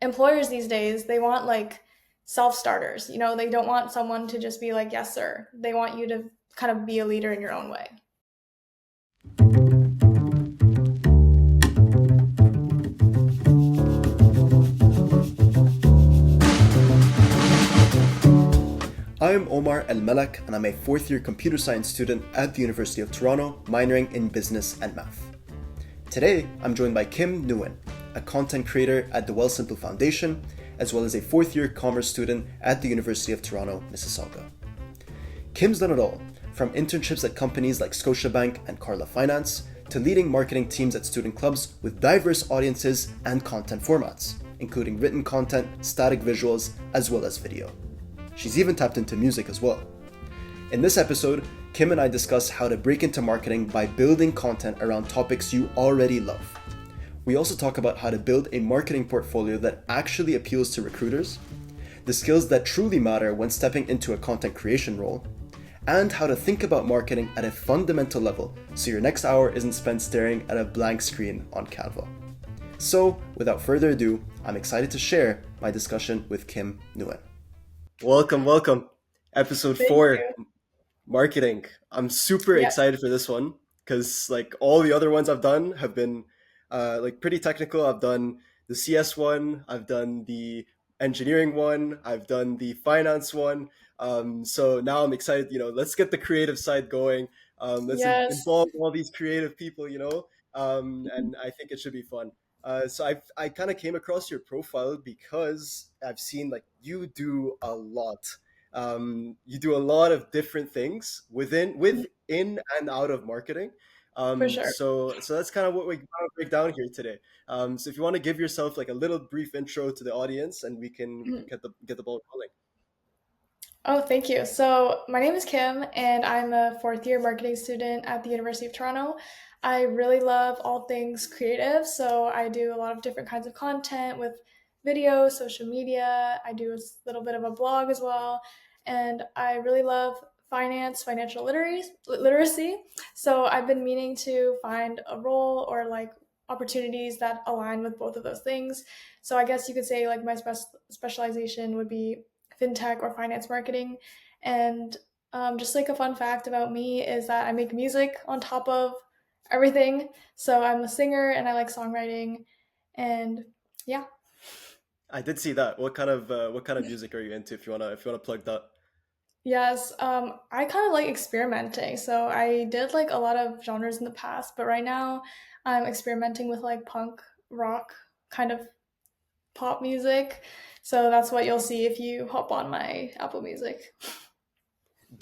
employers these days, they want like self-starters. They don't want someone to just be like, yes, sir. They want you to kind of be a leader in your own way. I'm Omar El Malak, and I'm a fourth year computer science student at the University of Toronto, minoring in business and math. Today, I'm joined by Nguyen, a content creator at the Wealthsimple Foundation, as well as a fourth year commerce student at the University of Toronto, Mississauga. Kim's done it all, from internships at companies like Scotiabank and Karla Finance, to leading marketing teams at student clubs with diverse audiences and content formats, including written content, static visuals, as well as video. She's even tapped into music as well. In this episode, Kim and I discuss how to break into marketing by building content around topics you already love. We also talk about how to build a marketing portfolio that actually appeals to recruiters, the skills that truly matter when stepping into a content creation role, and how to think about marketing at a fundamental level so your next hour isn't spent staring at a blank screen on Canva. So, without further ado, I'm excited to share my discussion with Nguyen. Welcome. Episode Thank 4, you. marketing. I'm super Yep. excited for this one because like all the other ones I've done have been like pretty technical. I've done the CS one, I've done the engineering one, I've done the finance one. So now I'm excited, let's get the creative side going. Let's Yes. involve all these creative people, and I think it should be fun. So I kind of came across your profile because I've seen like you do a lot. You do a lot of different things within and out of marketing. For Um, sure. so so that's kind of what we want to break down here today. So if you want to give yourself like a little brief intro to the audience, and we can Mhm. get the ball rolling. Oh, thank you. So, my name is Kim, and I'm a fourth year marketing student at the University of Toronto. I really love all things creative, so I do a lot of different kinds of content with video, social media. I do a little bit of a blog as well, and I really love financial literacy. So, I've been meaning to find a role or like opportunities that align with both of those things. So, I guess you could say like my specialization would be fintech or finance marketing. And just like a fun fact about me is that I make music on top of everything. So I'm a singer and I like songwriting. And yeah, I did see that. What kind of music are you into? If you wanna plug that. yes, I kind of like experimenting. So I did like a lot of genres in the past, but right now I'm experimenting with like punk rock kind of pop music. So that's what you'll see if you hop on my Apple Music.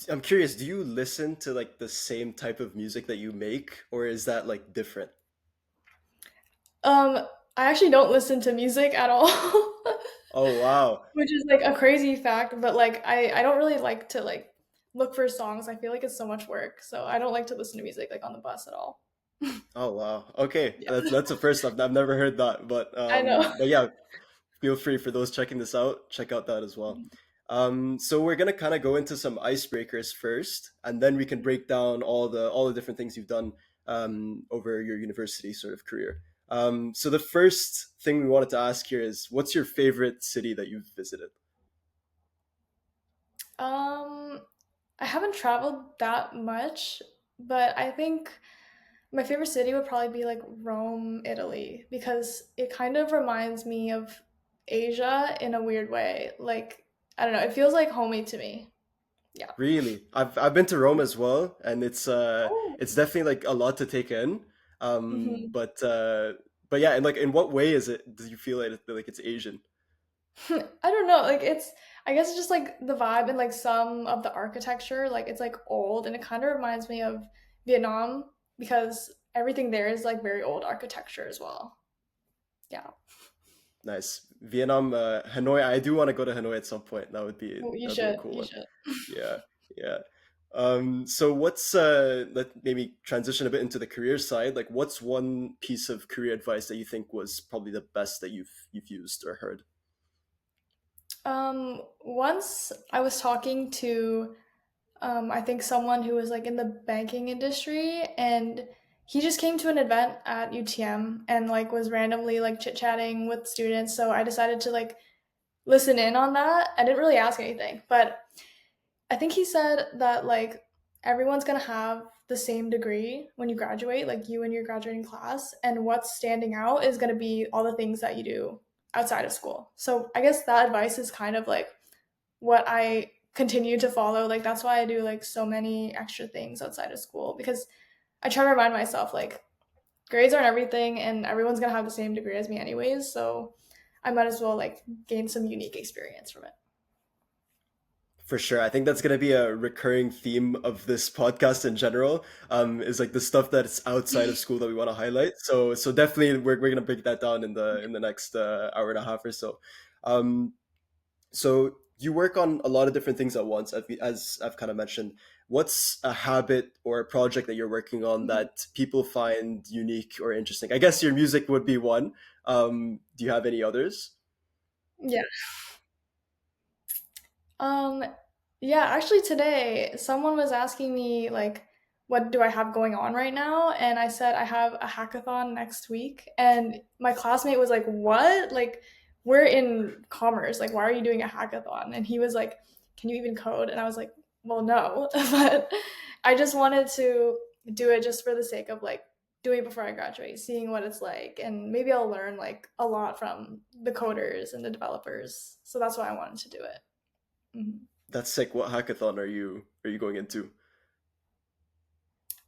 I'm curious. Do you listen to like the same type of music that you make, or is that like different? Um, I actually don't listen to music at all. Oh wow. Which is like a crazy fact, but like I don't really like to like look for songs. I feel like it's so much work. So I don't like to listen to music like on the bus at all. Oh wow. Okay, Yeah. that's the first. I've never heard that, but I know. yeah, feel free for those checking this out. Check out that as well. So we're gonna kind of go into some icebreakers first, and then we can break down all the different things you've done over your university sort of career. So the first thing we wanted to ask here is, what's your favorite city that you've visited? Um, I haven't traveled that much, but I think my favorite city would probably be like Rome, Italy, because it kind of reminds me of Asia in a weird way. Like, I don't know, it feels like homey to me. Yeah. Really, I've been to Rome as well, and Oh. it's definitely like a lot to take in. Mhm. But yeah, and like in what way is it? Do you feel like it's Asian? I don't know. Like I guess it's just like the vibe and like some of the architecture. Like it's like old and it kind of reminds me of Vietnam because everything there is like very old architecture as well. Yeah. Nice. Vietnam, Hanoi. I do want to go to Hanoi at some point. Oh, you That'd be a should. cool You one. should. Yeah, yeah. So let maybe transition a bit into the career side. Like, what's one piece of career advice that you think was probably the best that you've used or heard? Once I was talking to I think someone who was like in the banking industry and he just came to an event at UTM and like was randomly like chit chatting with students. So I decided to like listen in on that. I didn't really ask anything, but I think he said that like everyone's gonna have the same degree when you graduate, like you and your graduating class, and what's standing out is gonna be all the things that you do outside of school. So I guess that advice is kind of like what I continue to follow. Like that's why I do like so many extra things outside of school because I try to remind myself like grades aren't everything and everyone's gonna have the same degree as me anyways. So I might as well like gain some unique experience from it. For sure. I think that's going to be a recurring theme of this podcast in general, is like the stuff that's outside of school that we want to highlight. So definitely we're going to break that down in the next hour and a half or so. Um, so you work on a lot of different things at once, as I've kind of mentioned. What's a habit or a project that you're working on that people find unique or interesting? I guess your music would be one. Do you have any others? Yeah. Um, yeah, actually today someone was asking me like what do I have going on right now? And I said I have a hackathon next week. And my classmate was like, "What? Like we're in commerce. Like why are you doing a hackathon?" And he was like, "Can you even code?" And I was like, "Well, no." But I just wanted to do it just for the sake of like doing it before I graduate, seeing what it's like, and maybe I'll learn like a lot from the coders and the developers. So that's why I wanted to do it. Mhm. That's sick. What hackathon are you going into?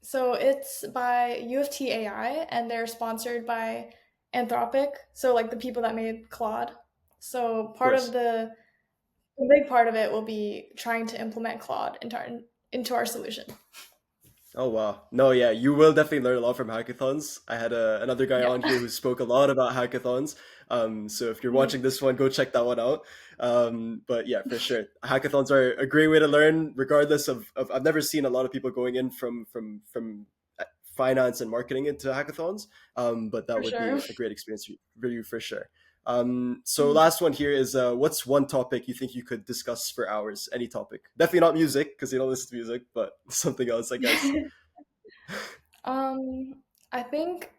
So it's by U of T AI, and they're sponsored by Anthropic. So like the people that made Claude. So Of part of course. the big part of it will be trying to implement Claude into our solution. Oh wow. No, yeah, you will definitely learn a lot from hackathons. I had another guy Yeah. on here who spoke a lot about hackathons. So if you're Mhm. watching this one, go check that one out. But yeah, for sure. Hackathons are a great way to learn, regardless of I've never seen a lot of people going in from finance and marketing into hackathons. But that For would sure. be a great experience for you for sure. So Mhm. last one here is what's one topic you think you could discuss for hours? Any topic. Definitely not music, because you don't listen to music, but something else, I guess. I think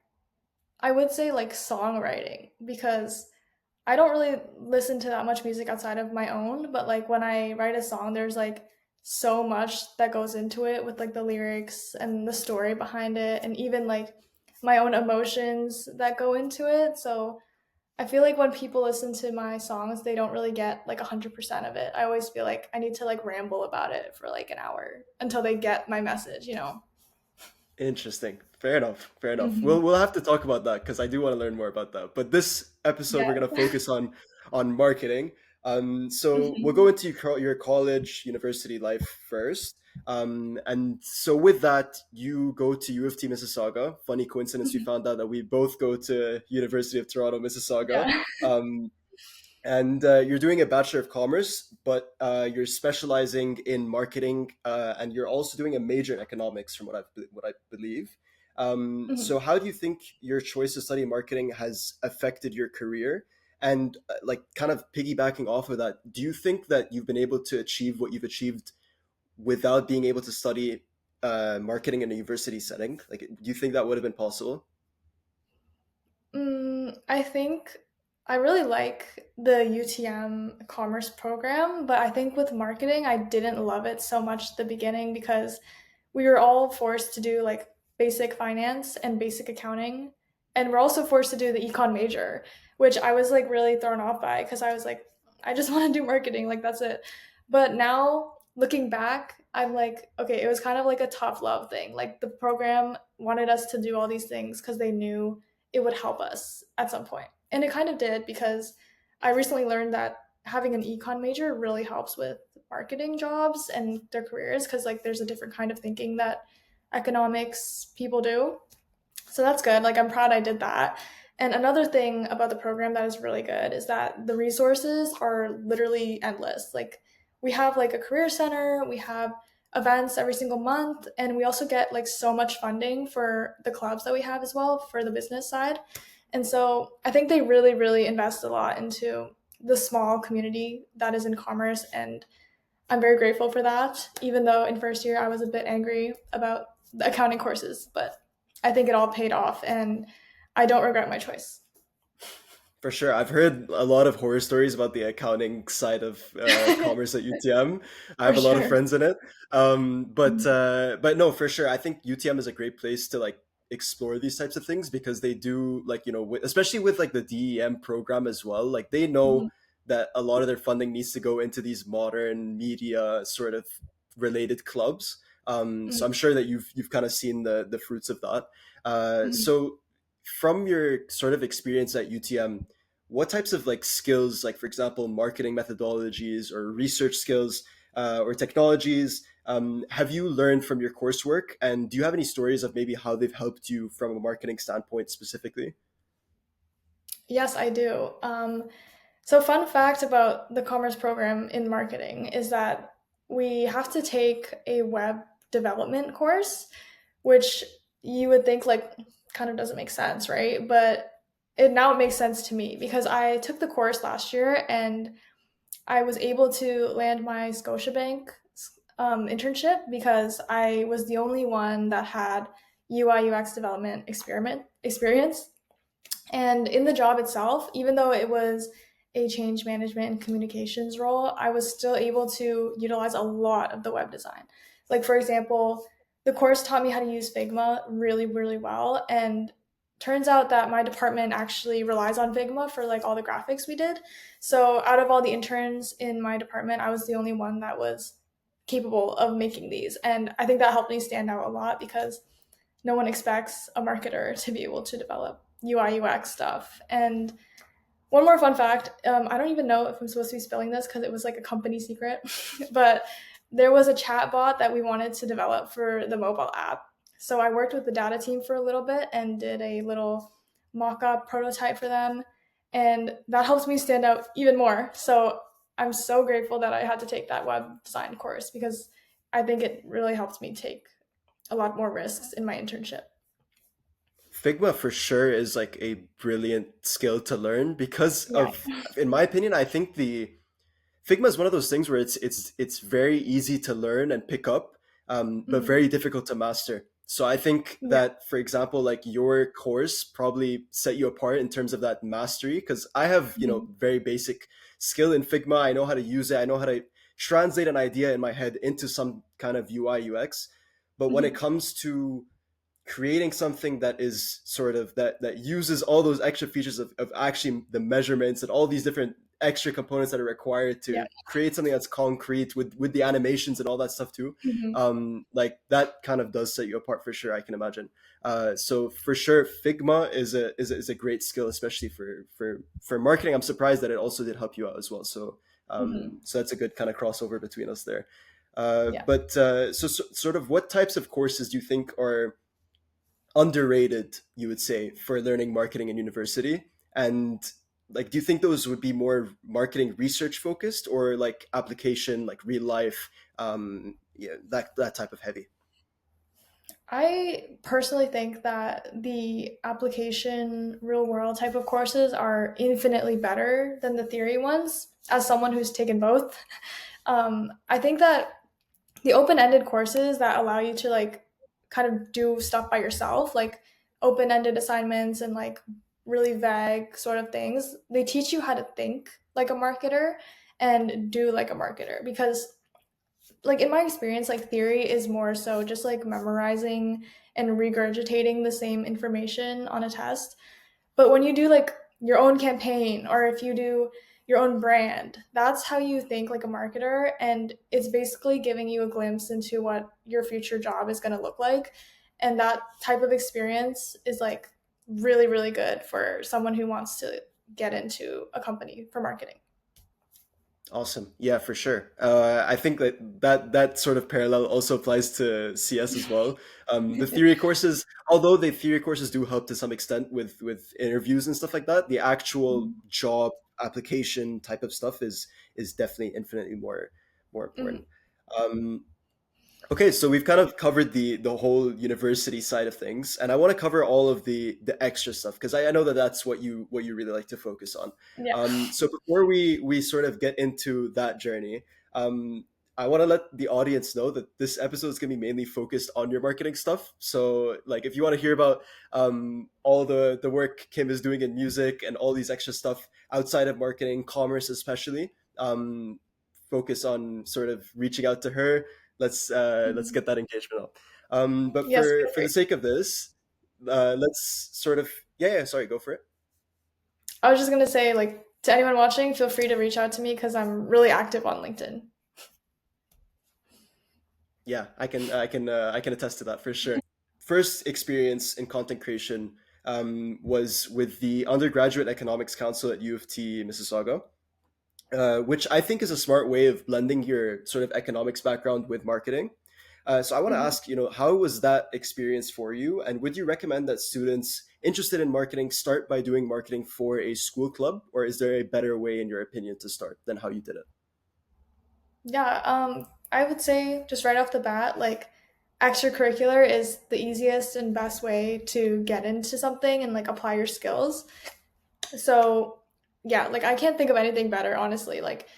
I would say like songwriting because I don't really listen to that much music outside of my own, but like when I write a song, there's like so much that goes into it with like the lyrics and the story behind it, and even like my own emotions that go into it. So I feel like when people listen to my songs, they don't really get like 100% of it. I always feel like I need to like ramble about it for like an hour until they get my message, you know? Interesting. Fair enough. Fair enough. Hmm. We'll have to talk about that because I do want to learn more about that. But this episode we're Yeah. gonna focus on marketing. So we'll go Hmm. into your college university life first. And so with that, you go to U of T Mississauga. Funny coincidence, we found out that we both go to University of Toronto Mississauga. Yeah. Um, and you're doing a Bachelor of Commerce, but you're specializing in marketing, and you're also doing a major in economics, from what I believe. So, Mhm. how do you think your choice to study marketing has affected your career? And like, kind of piggybacking off of that, do you think that you've been able to achieve what you've achieved without being able to study marketing in a university setting? Like, do you think that would have been possible? I think I really like the UTM commerce program, but I think with marketing, I didn't love it so much at the beginning because we were all forced to do like basic finance and basic accounting. And we're also forced to do the econ major, which I was like really thrown off by because I was like, I just want to do marketing, like that's it. But now looking back, I'm like, okay, it was kind of like a tough love thing. Like the program wanted us to do all these things because they knew it would help us at some point. And it kind of did because I recently learned that having an econ major really helps with marketing jobs and their careers because like there's a different kind of thinking that economics people do. So that's good. Like I'm proud I did that. And another thing about the program that is really good is that the resources are literally endless. Like we have like a career center, we have events every single month, and we also get like so much funding for the clubs that we have as well for the business side. And so I think they really, really invest a lot into the small community that is in commerce. And I'm very grateful for that, even though in first year I was a bit angry about the accounting courses. But I think it all paid off, and I don't regret my choice. For sure. I've heard a lot of horror stories about the accounting side of commerce at UTM. I For have a lot of sure. friends in it. Mhm. But no, for sure. I think UTM is a great place to like explore these types of things because they do like, especially with like the DEM program as well, like they know Mhm. that a lot of their funding needs to go into these modern media sort of related clubs. So I'm Mhm. sure that you've kind of seen the fruits of that. Mhm. So from your sort of experience at UTM, what types of like skills, like for example, marketing methodologies or research skills or technologies, have you learned from your coursework? And do you have any stories of maybe how they've helped you from a marketing standpoint specifically? Yes, I do. So, fun fact about the commerce program in marketing is that we have to take a web development course, which you would think like kind of doesn't make sense, right? But it makes sense to me because I took the course last year and I was able to land my Scotiabank internship because I was the only one that had UI UX development experiment experience. And in the job itself, even though it was a change management and communications role, I was still able to utilize a lot of the web design. Like, for example, the course taught me how to use Figma really, really well. And turns out that my department actually relies on Figma for like all the graphics we did. So, out of all the interns in my department, I was the only one that was capable of making these. And I think that helped me stand out a lot because no one expects a marketer to be able to develop UI UX stuff. And one more fun fact, I don't even know if I'm supposed to be spilling this because it was like a company secret, but there was a chat bot that we wanted to develop for the mobile app. So I worked with the data team for a little bit and did a little mock up prototype for them. And that helps me stand out even more. So I'm so grateful that I had to take that web design course because I think it really helped me take a lot more risks in my internship. Figma for sure is like a brilliant skill to learn because Yeah. of, in my opinion, I think the Figma is one of those things where it's very easy to learn and pick up, but Mhm. very difficult to master. So I think Yeah. that, for example, like your course probably set you apart in terms of that mastery. Because I have, Mhm. very basic skill in Figma. I know how to use it. I know how to translate an idea in my head into some kind of UI UX. But when it Mhm. comes to creating something that is sort of that uses all those extra features of actually the measurements and all these different extra components that are required Yeah. to create something that's concrete with the animations and all that stuff too, Mhm. like that kind of does set you apart for sure, I can imagine. So for sure Figma is a great skill, especially for marketing. I'm surprised that it also did help you out as well. So Mhm. so that's a good kind of crossover between us there. Yeah. So sort of what types of courses do you think are underrated, you would say, for learning marketing in university? And like, do you think those would be more marketing research focused or like application, like real life, yeah, that type of heavy? I personally think that the application real world type of courses are infinitely better than the theory ones as someone who's taken both. I think that the open-ended courses that allow you to like kind of do stuff by yourself, like open-ended assignments and like really vague sort of things, they teach you how to think like a marketer and do like a marketer because like in my experience like theory is more so just like memorizing and regurgitating the same information on a test, but when you do like your own campaign or if you do your own brand, that's how you think like a marketer. And it's basically giving you a glimpse into what your future job is going to look like. And that type of experience is like really, really good for someone who wants to get into a company for marketing. Awesome. Yeah, for sure. I think that sort of parallel also applies to CS as well. The theory courses, although the theory courses do help to some extent with interviews and stuff like that, the actual Mhm. job application type of stuff is definitely infinitely more Mhm. important. Um, Okay, so we've kind of covered the whole university side of things, and I want to cover all of the extra stuff because I know that that's what you really like to focus on. Yeah. So before we sort of get into that journey, um, I want to let the audience know that this episode is going to be mainly focused on your marketing stuff. So, like, if you want to hear about all the work Kim is doing in music and all these extra stuff outside of marketing, commerce especially, focus on sort of reaching out to her. Let's Mhm. get that engagement up. But Yes, feel for free. the sake of this, let's sort of yeah, sorry, go for it. I was just gonna say, like, to anyone watching, feel free to reach out to me because I'm really active on LinkedIn. Yeah, I can attest to that for sure. First experience in content creation was with the Undergraduate Economics Council at U of T Mississauga, which I think is a smart way of blending your sort of economics background with marketing. So I want to Mhm. ask, how was that experience for you, and would you recommend that students interested in marketing start by doing marketing for a school club, or is there a better way, in your opinion, to start than how you did it? Yeah, I would say just right off the bat, like extracurricular is the easiest and best way to get into something and like apply your skills. So, yeah, like I can't think of anything better, honestly. Like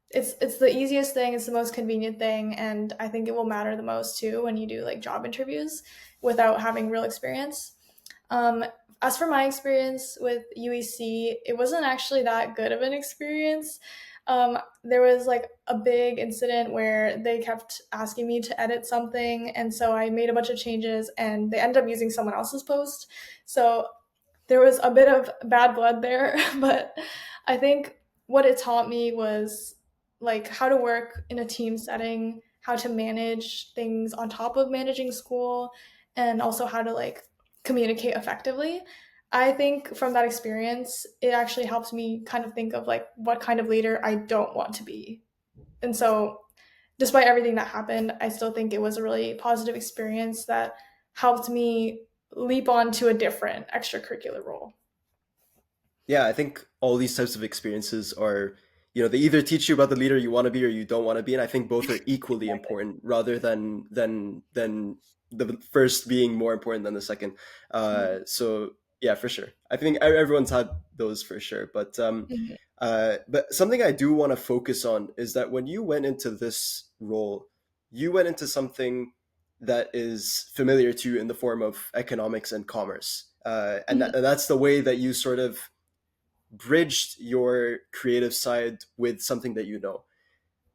it's the easiest thing, it's the most convenient thing, and I think it will matter the most too when you do like job interviews without having real experience. Um, as for my experience with UEC, it wasn't actually that good of an experience. There was like a big incident where they kept asking me to edit something, and so I made a bunch of changes, and they ended up using someone else's post. So there was a bit of bad blood there, but I think what it taught me was like how to work in a team setting, how to manage things on top of managing school, and also how to like communicate effectively. I think from that experience, it actually helps me kind of think of like what kind of leader I don't want to be. And so, despite everything that happened, I still think it was a really positive experience that helped me leap on to a different extracurricular role. Yeah, I think all these types of experiences are, they either teach you about the leader you want to be or you don't want to be, and I think both are equally important rather than the first being more important than the second. So yeah, for sure. I think everyone's had those for sure, Mhm. but something I do want to focus on is that when you went into this role, you went into something that is familiar to you in the form of economics and commerce, Mhm. and that's the way that you sort of bridged your creative side with something that you know.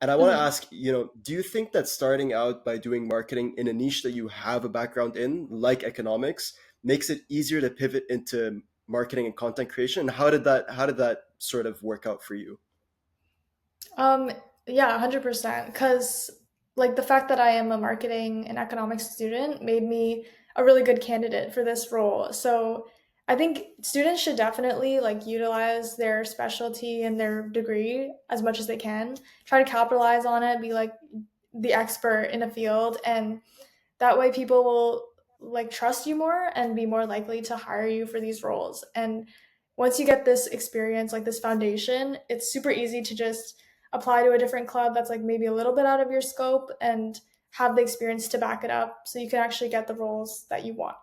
And I want to Mhm. ask, do you think that starting out by doing marketing in a niche that you have a background in, like economics, makes it easier to pivot into marketing and content creation? And how did that sort of work out for you? Um, yeah, 100%. Because, like, the fact that I am a marketing and economics student made me a really good candidate for this role. So, I think students should definitely like utilize their specialty and their degree as much as they can. Try to capitalize on it, be like the expert in a field, and that way people will like trust you more and be more likely to hire you for these roles. And once you get this experience, like this foundation, it's super easy to just apply to a different club that's like maybe a little bit out of your scope and have the experience to back it up so you can actually get the roles that you want.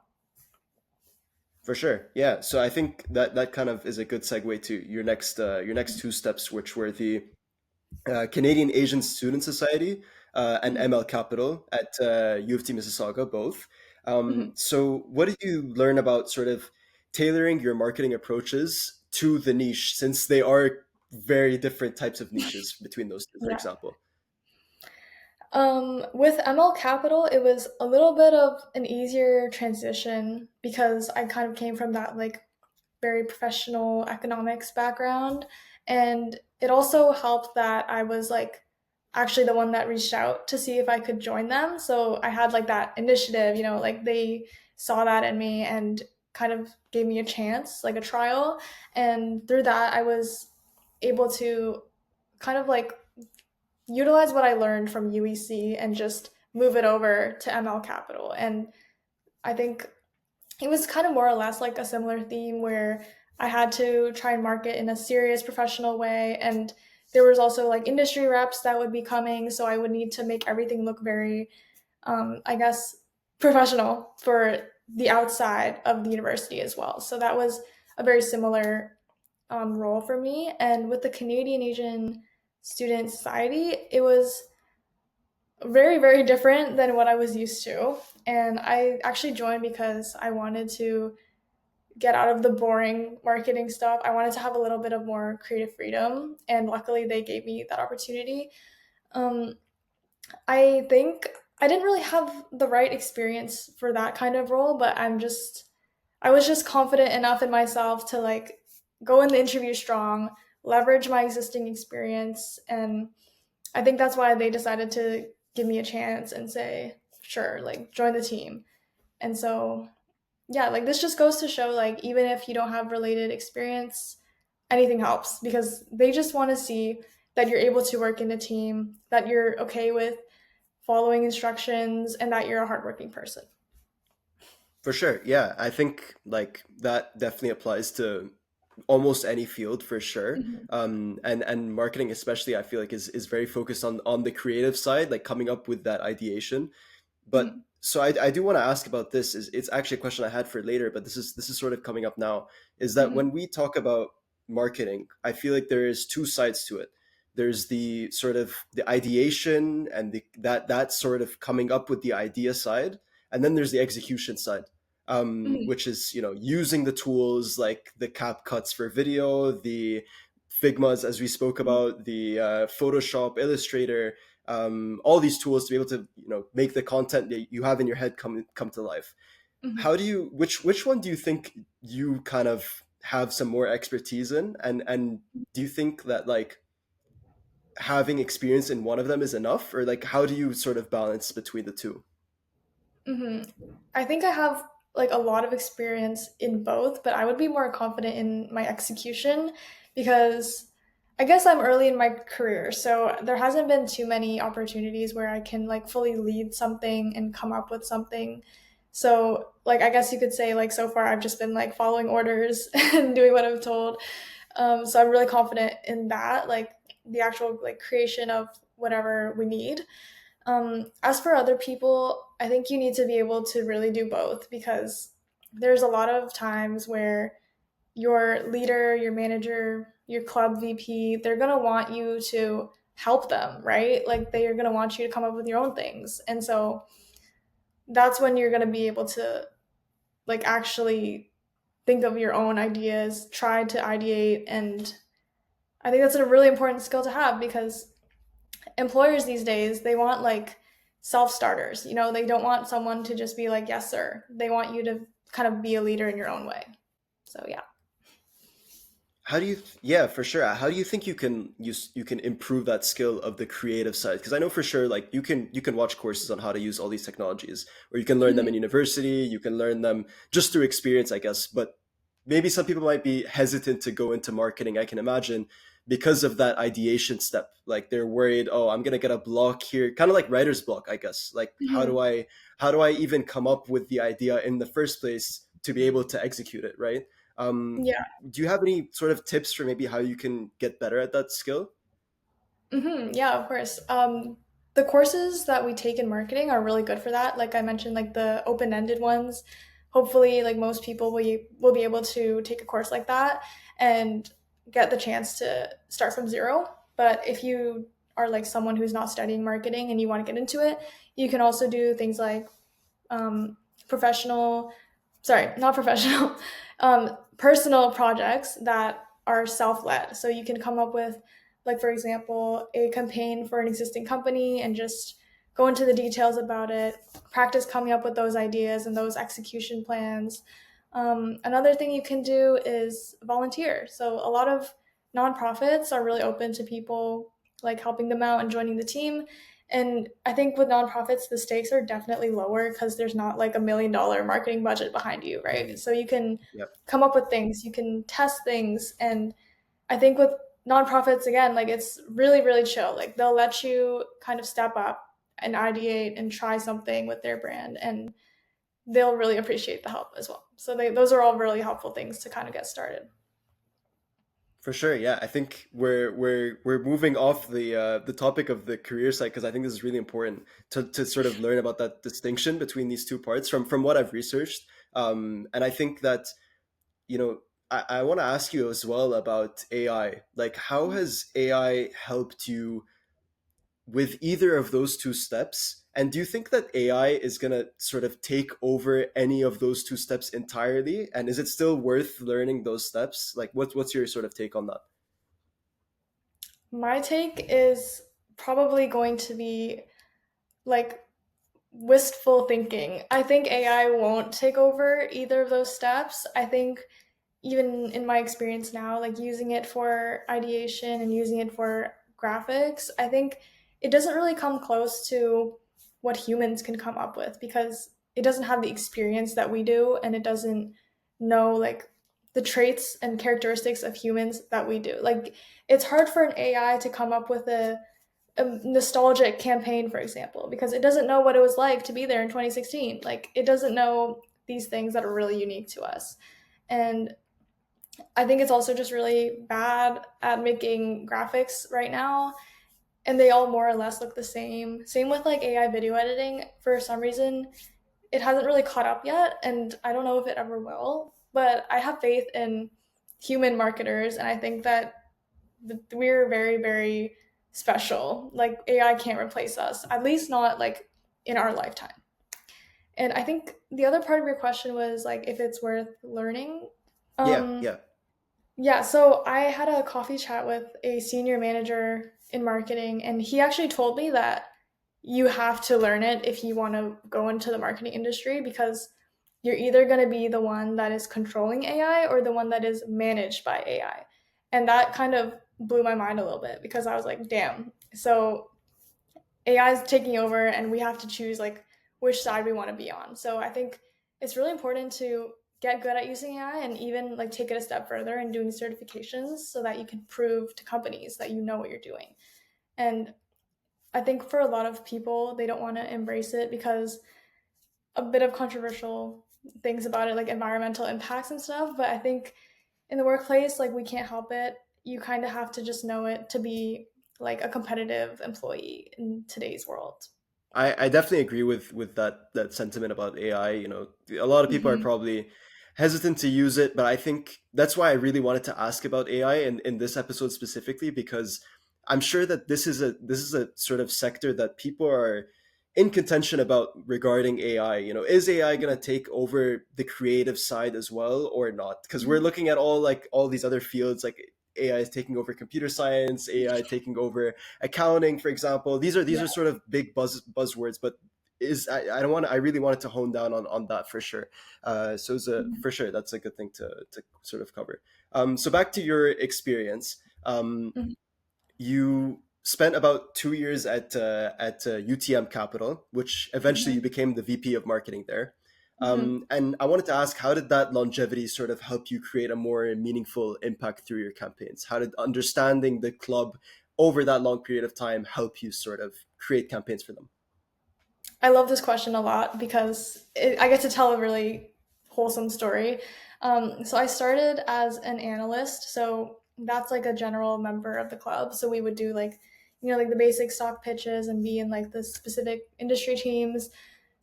For sure. Yeah. So I think that kind of is a good segue to your next two steps, which were the Canadian Asian Student Society and Mhm. ML Capital at U of T Mississauga, both. Mhm. So, what did you learn about sort of tailoring your marketing approaches to the niche, since they are very different types of niches between those two, for Yeah. example? With ML Capital, it was a little bit of an easier transition because I kind of came from that like very professional economics background. And it also helped that I was like actually the one that reached out to see if I could join them. So I had like that initiative, like they saw that in me and kind of gave me a chance, like a trial. And through that, I was able to kind of like utilize what I learned from UEC and just move it over to ML Capital. And I think it was kind of more or less like a similar theme where I had to try and market in a serious professional way. And there was also like industry reps that would be coming. So I would need to make everything look very, I guess, professional for the outside of the university as well. So that was a very similar role for me. And with the Canadian Asian Student Society, it was very, very different than what I was used to. And I actually joined because I wanted to get out of the boring marketing stuff. I wanted to have a little bit of more creative freedom. And luckily, they gave me that opportunity. Um, I think I didn't really have the right experience for that kind of role, but I was just confident enough in myself to like go in the interview strong, leverage my existing experience, and I think that's why they decided to give me a chance and say, sure, like join the team. And so, yeah, like this just goes to show like even if you don't have related experience, anything helps because they just want to see that you're able to work in a team, that you're okay with following instructions, and that you're a hardworking person. For sure. Yeah, I think like that definitely applies to almost any field for sure. Mhm, And marketing especially I feel like is very focused on the creative side, like coming up with that ideation. But mhm, so I do want to ask about this. Is it's actually a question I had for later, but this is sort of coming up now. Is that mhm, when we talk about marketing, I feel like there is two sides to it. There's the sort of the ideation and that sort of coming up with the idea side, and then there's the execution side, mhm, which is using the tools like the cap cuts for video, the Figmas as we spoke mhm, about, the Photoshop, Illustrator, all these tools to be able to make the content that you have in your head come to life. mhm, How do you which one do you think you kind of have some more expertise in, and do you think that like having experience in one of them is enough, or like how do you sort of balance between the two? mhm. I think I have like a lot of experience in both, but I would be more confident in my execution because I guess I'm early in my career, so there hasn't been too many opportunities where I can like fully lead something and come up with something. So, like I guess you could say like so far I've just been like following orders and doing what I'm told. So I'm really confident in that, like the actual like creation of whatever we need. As for other people, I think you need to be able to really do both because there's a lot of times where your leader, your manager, your club VP, they're going to want you to help them, right? Like they are going to want you to come up with your own things. And so that's when you're going to be able to like actually think of your own ideas, try to ideate, and I think that's a really important skill to have because employers these days they want like self-starters, they don't want someone to just be like yes sir, they want you to kind of be a leader in your own way. So yeah. How do you yeah, for sure. How do you think you can improve that skill of the creative side? Because I know for sure like you can watch courses on how to use all these technologies, or you can learn them in Mhm. university, you can learn them just through experience, I guess. But maybe some people might be hesitant to go into marketing, I can imagine, because of that ideation step. Like they're worried, oh, I'm gonna get a block here, kind of like writer's block, I guess. Like Mhm. how do I even come up with the idea in the first place to be able to execute it, right? Um, Yeah. do you have any sort of tips for maybe how you can get better at that skill? Yeah, of course. The courses that we take in marketing are really good for that. Like I mentioned, like the open-ended ones. Hopefully, like most people will be able to take a course like that and get the chance to start from zero. But if you are like someone who's not studying marketing and you want to get into it, you can also do things like professional, sorry, not professional, personal projects that are self-led. So you can come up with, like for example, a campaign for an existing company and just go into the details about it, practice coming up with those ideas and those execution plans. Another thing you can do is volunteer. So a lot of nonprofits are really open to people like helping them out and joining the team. And I think with nonprofits, the stakes are definitely lower because there's not like $1 million marketing budget behind you, right? Mm, So you can yep. come up with things, you can test things. And I think with nonprofits, again, like it's really, really chill. Like they'll let you kind of step up and ideate and try something with their brand. And they'll really appreciate the help as well. So those are all really helpful things to kind of get started. For sure, yeah. I think we're moving off the topic of the career side because I think this is really important to sort of learn about that distinction between these two parts from what I've researched. And I think that I want to ask you as well about AI. Like, how has AI helped you with either of those two steps? And do you think that AI is going to sort of take over any of those two steps entirely? And is it still worth learning those steps? Like, what's your sort of take on that? My take is probably going to be like wistful thinking. I think AI won't take over either of those steps. I think even in my experience now, like using it for ideation and using it for graphics, I think it doesn't really come close to what humans can come up with because it doesn't have the experience that we do and it doesn't know like the traits and characteristics of humans that we do. Like it's hard for an AI to come up with a nostalgic campaign, for example, because it doesn't know what it was like to be there in 2016. Like it doesn't know these things that are really unique to us. And I think it's also just really bad at making graphics right now, and they all more or less look the same. Same with like AI video editing. For some reason, it hasn't really caught up yet, and I don't know if it ever will. But I have faith in human marketers, and I think that we're very, very special. Like AI can't replace us, at least not like in our lifetime. And I think the other part of your question was like if it's worth learning. Yeah, Um, yeah. Yeah, so I had a coffee chat with a senior manager in marketing, and he actually told me that you have to learn it if you want to go into the marketing industry because you're either going to be the one that is controlling AI or the one that is managed by AI. And that kind of blew my mind a little bit because I was like, damn. So AI is taking over and we have to choose like which side we want to be on. So I think it's really important to get good at using AI and even like take it a step further and doing certifications so that you can prove to companies that you know what you're doing. And I think for a lot of people, they don't want to embrace it because a bit of controversial things about it, like environmental impacts and stuff. But I think in the workplace, like we can't help it. You kind of have to just know it to be like a competitive employee in today's world. I definitely agree with that sentiment about AI. You know, a lot of people are Hmm. probably hesitant to use it, but I think that's why I really wanted to ask about AI in this episode specifically, because I'm sure that this is a sort of sector that people are in contention about regarding AI. You know, is AI going to take over the creative side as well or not? Because we're looking at all these other fields like AI is taking over computer science, AI taking over accounting, for example. These are Yeah. sort of big buzzwords, but is I don't want I really wanted to hone down on that for sure. So it's a, Mhm. for sure that's a good thing to sort of cover. So back to your experience. Mhm. You spent about 2 years at UTM Capital, which eventually you Mhm. became the VP of marketing there. Mhm. And I wanted to ask, how did that longevity sort of help you create a more meaningful impact through your campaigns? How did understanding the club over that long period of time help you sort of create campaigns for them? I love this question a lot because I get to tell a really wholesome story. So I started as an analyst, so that's like a general member of the club. So we would do like, like the basic stock pitches and be in like the specific industry teams.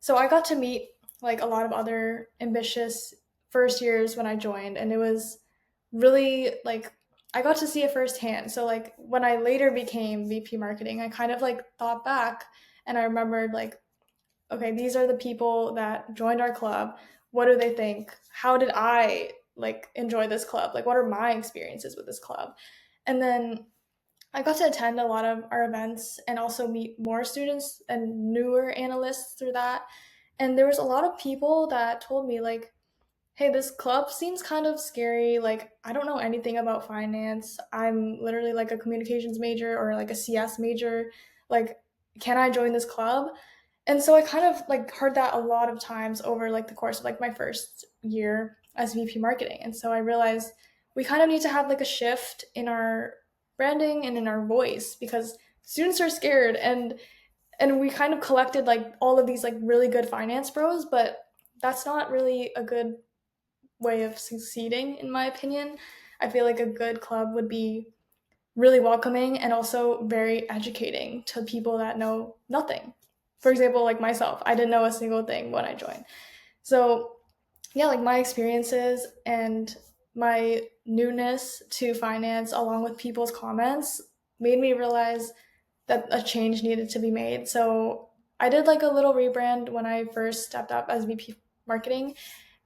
So I got to meet like a lot of other ambitious first years when I joined, and it was really like I got to see it firsthand. So like when I later became VP marketing, I kind of like thought back and I remembered like, okay, these are the people that joined our club. What do they think? How did I like enjoy this club? Like what are my experiences with this club? And then I got to attend a lot of our events and also meet more students and newer analysts through that. And there was a lot of people that told me like, hey, this club seems kind of scary. Like, I don't know anything about finance. I'm literally like a communications major or like a CS major. Like, can I join this club? And so I kind of like heard that a lot of times over like the course of like my first year as VP marketing. And so I realized we kind of need to have like a shift in our branding and in our voice because students are scared and we kind of collected like all of these like really good finance bros, but that's not really a good way of succeeding, in my opinion. I feel like a good club would be really welcoming and also very educating to people that know nothing. For example, like myself, I didn't know a single thing when I joined. So, yeah, like my experiences and my newness to finance, along with people's comments, made me realize that a change needed to be made. So I did like a little rebrand when I first stepped up as VP marketing,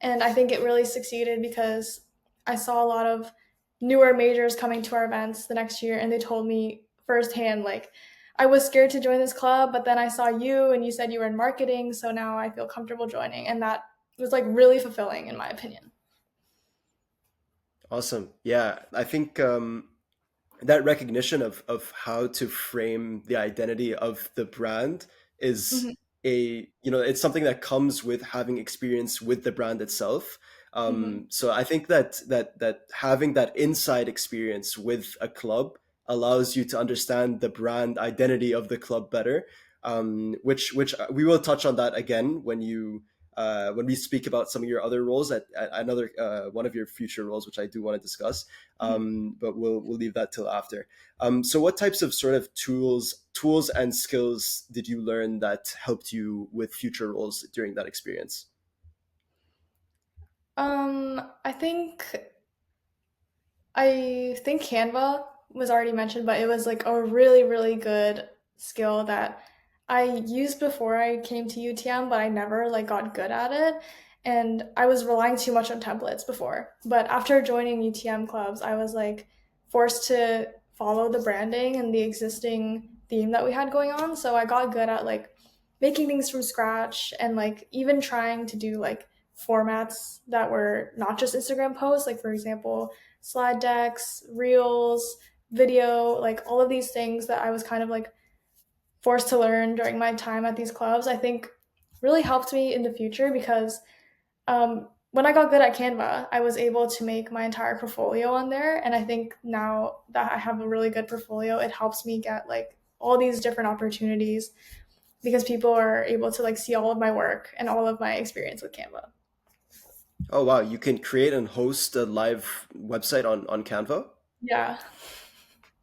and I think it really succeeded because I saw a lot of newer majors coming to our events the next year, and they told me firsthand, like, I was scared to join this club, but then I saw you and you said you were in marketing, so now I feel comfortable joining. And that was like really fulfilling, in my opinion. Awesome. Yeah, I think that recognition of how to frame the identity of the brand is Hmm. it's something that comes with having experience with the brand itself. Hmm. So I think that having that inside experience with a club allows you to understand the brand identity of the club better, which we will touch on that again when we speak about some of your other roles at another one of your future roles, which I do want to discuss. Hmm. But we'll leave that till after. So, what types of sort of tools and skills did you learn that helped you with future roles during that experience? I think Canva was already mentioned, but it was like a really, really good skill that I used before I came to UTM, but I never like got good at it. And I was relying too much on templates before. But after joining UTM clubs, I was like forced to follow the branding and the existing theme that we had going on. So I got good at like making things from scratch and like even trying to do like formats that were not just Instagram posts, like for example, slide decks, reels, video, like all of these things that I was kind of like forced to learn during my time at these clubs, I think really helped me in the future because when I got good at Canva, I was able to make my entire portfolio on there. And I think now that I have a really good portfolio, it helps me get like all these different opportunities because people are able to like see all of my work and all of my experience with Canva. Oh wow, you can create and host a live website on Canva. Yeah.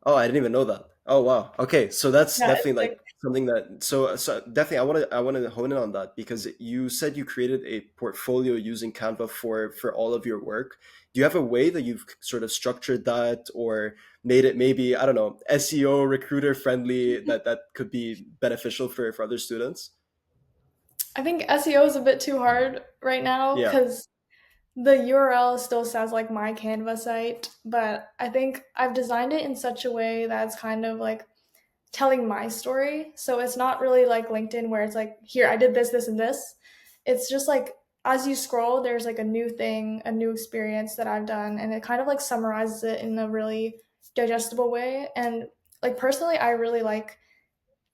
Oh, I didn't even know that. Oh wow. Okay, so that's Yeah, definitely it's like like something that so definitely I want to hone in on that because you said you created a portfolio using Canva for all of your work. Do you have a way that you've sort of structured that or made it maybe, I don't know, SEO recruiter friendly that could be beneficial for other students? I think SEO is a bit too hard right now Yeah. because the URL still says like my Canva site, but I think I've designed it in such a way that's kind of like telling my story. So it's not really like LinkedIn where it's like, here, I did this, this, and this. It's just like as you scroll, there's like a new thing, a new experience that I've done, and it kind of like summarizes it in a really digestible way. And like personally, I really like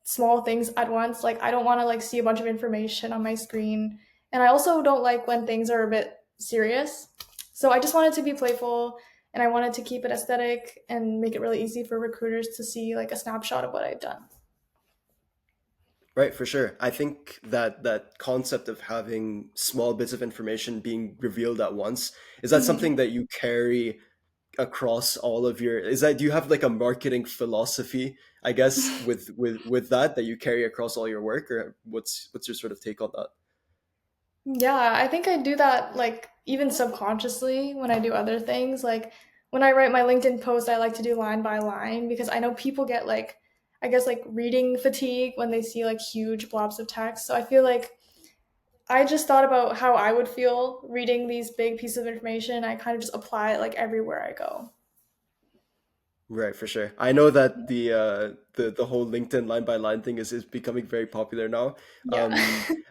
small things at once. Like I don't want to like see a bunch of information on my screen. And I also don't like when things are a bit serious. So I just wanted to be playful and I wanted to keep it aesthetic and make it really easy for recruiters to see like a snapshot of what I've done. Right, for sure. I think that concept of having small bits of information being revealed at once, is that Mhm. something that you carry across all of your, is that, do you have like a marketing philosophy, I guess, with that you carry across all your work, or what's your sort of take on that? Yeah, I think I do that like even subconsciously when I do other things. Like when I write my LinkedIn post, I like to do line by line because I know people get like, I guess, like reading fatigue when they see like huge blobs of text. So I feel like I just thought about how I would feel reading these big pieces of information. I kind of just apply it like everywhere I go. Right, for sure. I know that the whole LinkedIn line by line thing is becoming very popular now. Yeah.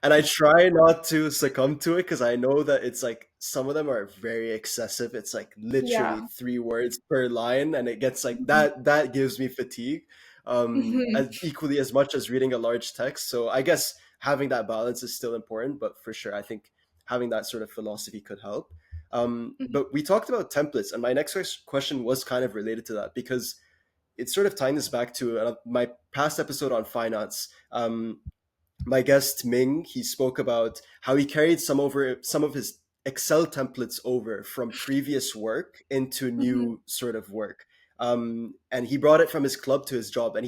And I try not to succumb to it because I know that it's like some of them are very excessive. It's like literally Yeah. 3 words per line, and it gets like Mhm. that gives me fatigue. Mhm. As equally as much as reading a large text. So I guess having that balance is still important, but for sure, I think having that sort of philosophy could help. But we talked about templates, and my next question was kind of related to that because it's sort of tying this back to my past episode on finance. My guest Ming, he spoke about how he carried some of his Excel templates over from previous work into Mhm. new sort of work. And he brought it from his club to his job, and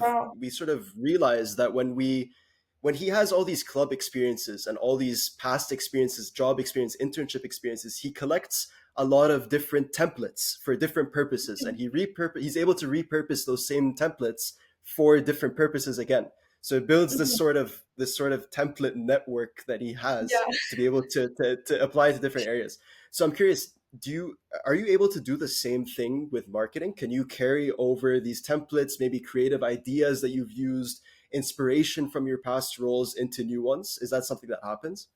Wow. we sort of realized that when he has all these club experiences and all these past experiences, job experience, internship experiences, he collects a lot of different templates for different purposes, and he's able to repurpose those same templates for different purposes again. So it builds Mhm. this sort of template network that he has Yeah. to be able to apply to different areas. So I'm curious, do you are you able to do the same thing with marketing? Can you carry over these templates, maybe creative ideas that you've used, inspiration from your past roles into new ones? Is that something that happens?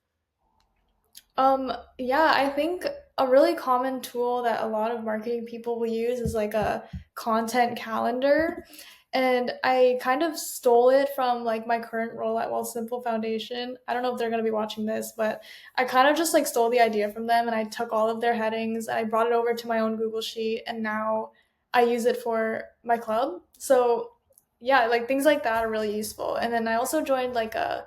Yeah, I think a really common tool that a lot of marketing people will use is like a content calendar. And I kind of stole it from like my current role at Wealthsimple Foundation. I don't know if they're going to be watching this, but I kind of just like stole the idea from them and I took all of their headings and I brought it over to my own Google Sheet and now I use it for my club. So, yeah, like things like that are really useful. And then I also joined like a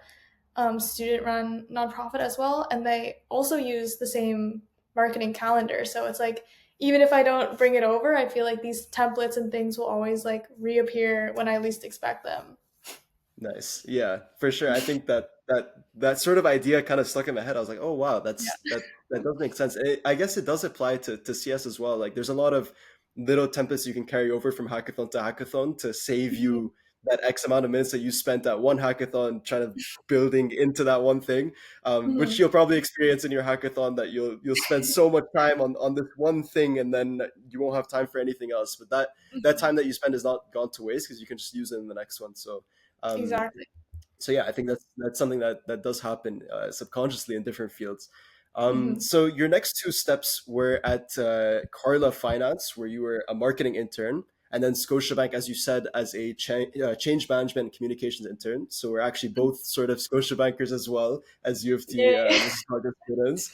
student run nonprofit as well. And they also use the same marketing calendar. So it's like, even if I don't bring it over, I feel like these templates and things will always like reappear when I least expect them. Nice. Yeah, for sure. I think that sort of idea kind of stuck in my head. I was like, oh wow, Yeah. that does make sense. I guess it does apply to CS as well. Like there's a lot of little templates you can carry over from hackathon to hackathon to save Mhm. you that X amount of minutes that you spent at one hackathon trying to building into that one thing, which Mhm. you'll probably experience in your hackathon that you'll spend so much time on this one thing and then you won't have time for anything else. But that Mhm. time that you spend is not gone to waste because you can just use it in the next one. Um, Exactly. so yeah, I think that's something that does happen subconsciously in different fields. Hmm. So your next two steps were at Karla Finance, where you were a marketing intern, and then Scotiabank, as you said, as a change management and communications intern. So we're actually both sort of Scotiabankers as well as U of T Yay. Mississauga students.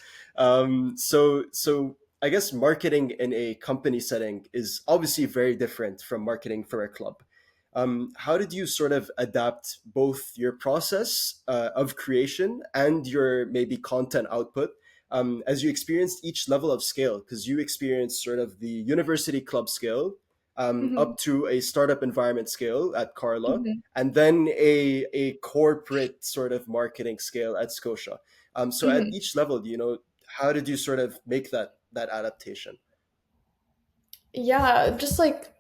So I guess marketing in a company setting is obviously very different from marketing for a club. How did you sort of adapt both your process of creation and your maybe content output as you experienced each level of scale? Because you experienced sort of the university club scale Hmm. up to a startup environment scale at Carla, Hmm. and then a corporate sort of marketing scale at Scotia. So at Hmm. each level, how did you sort of make that adaptation? Yeah, just like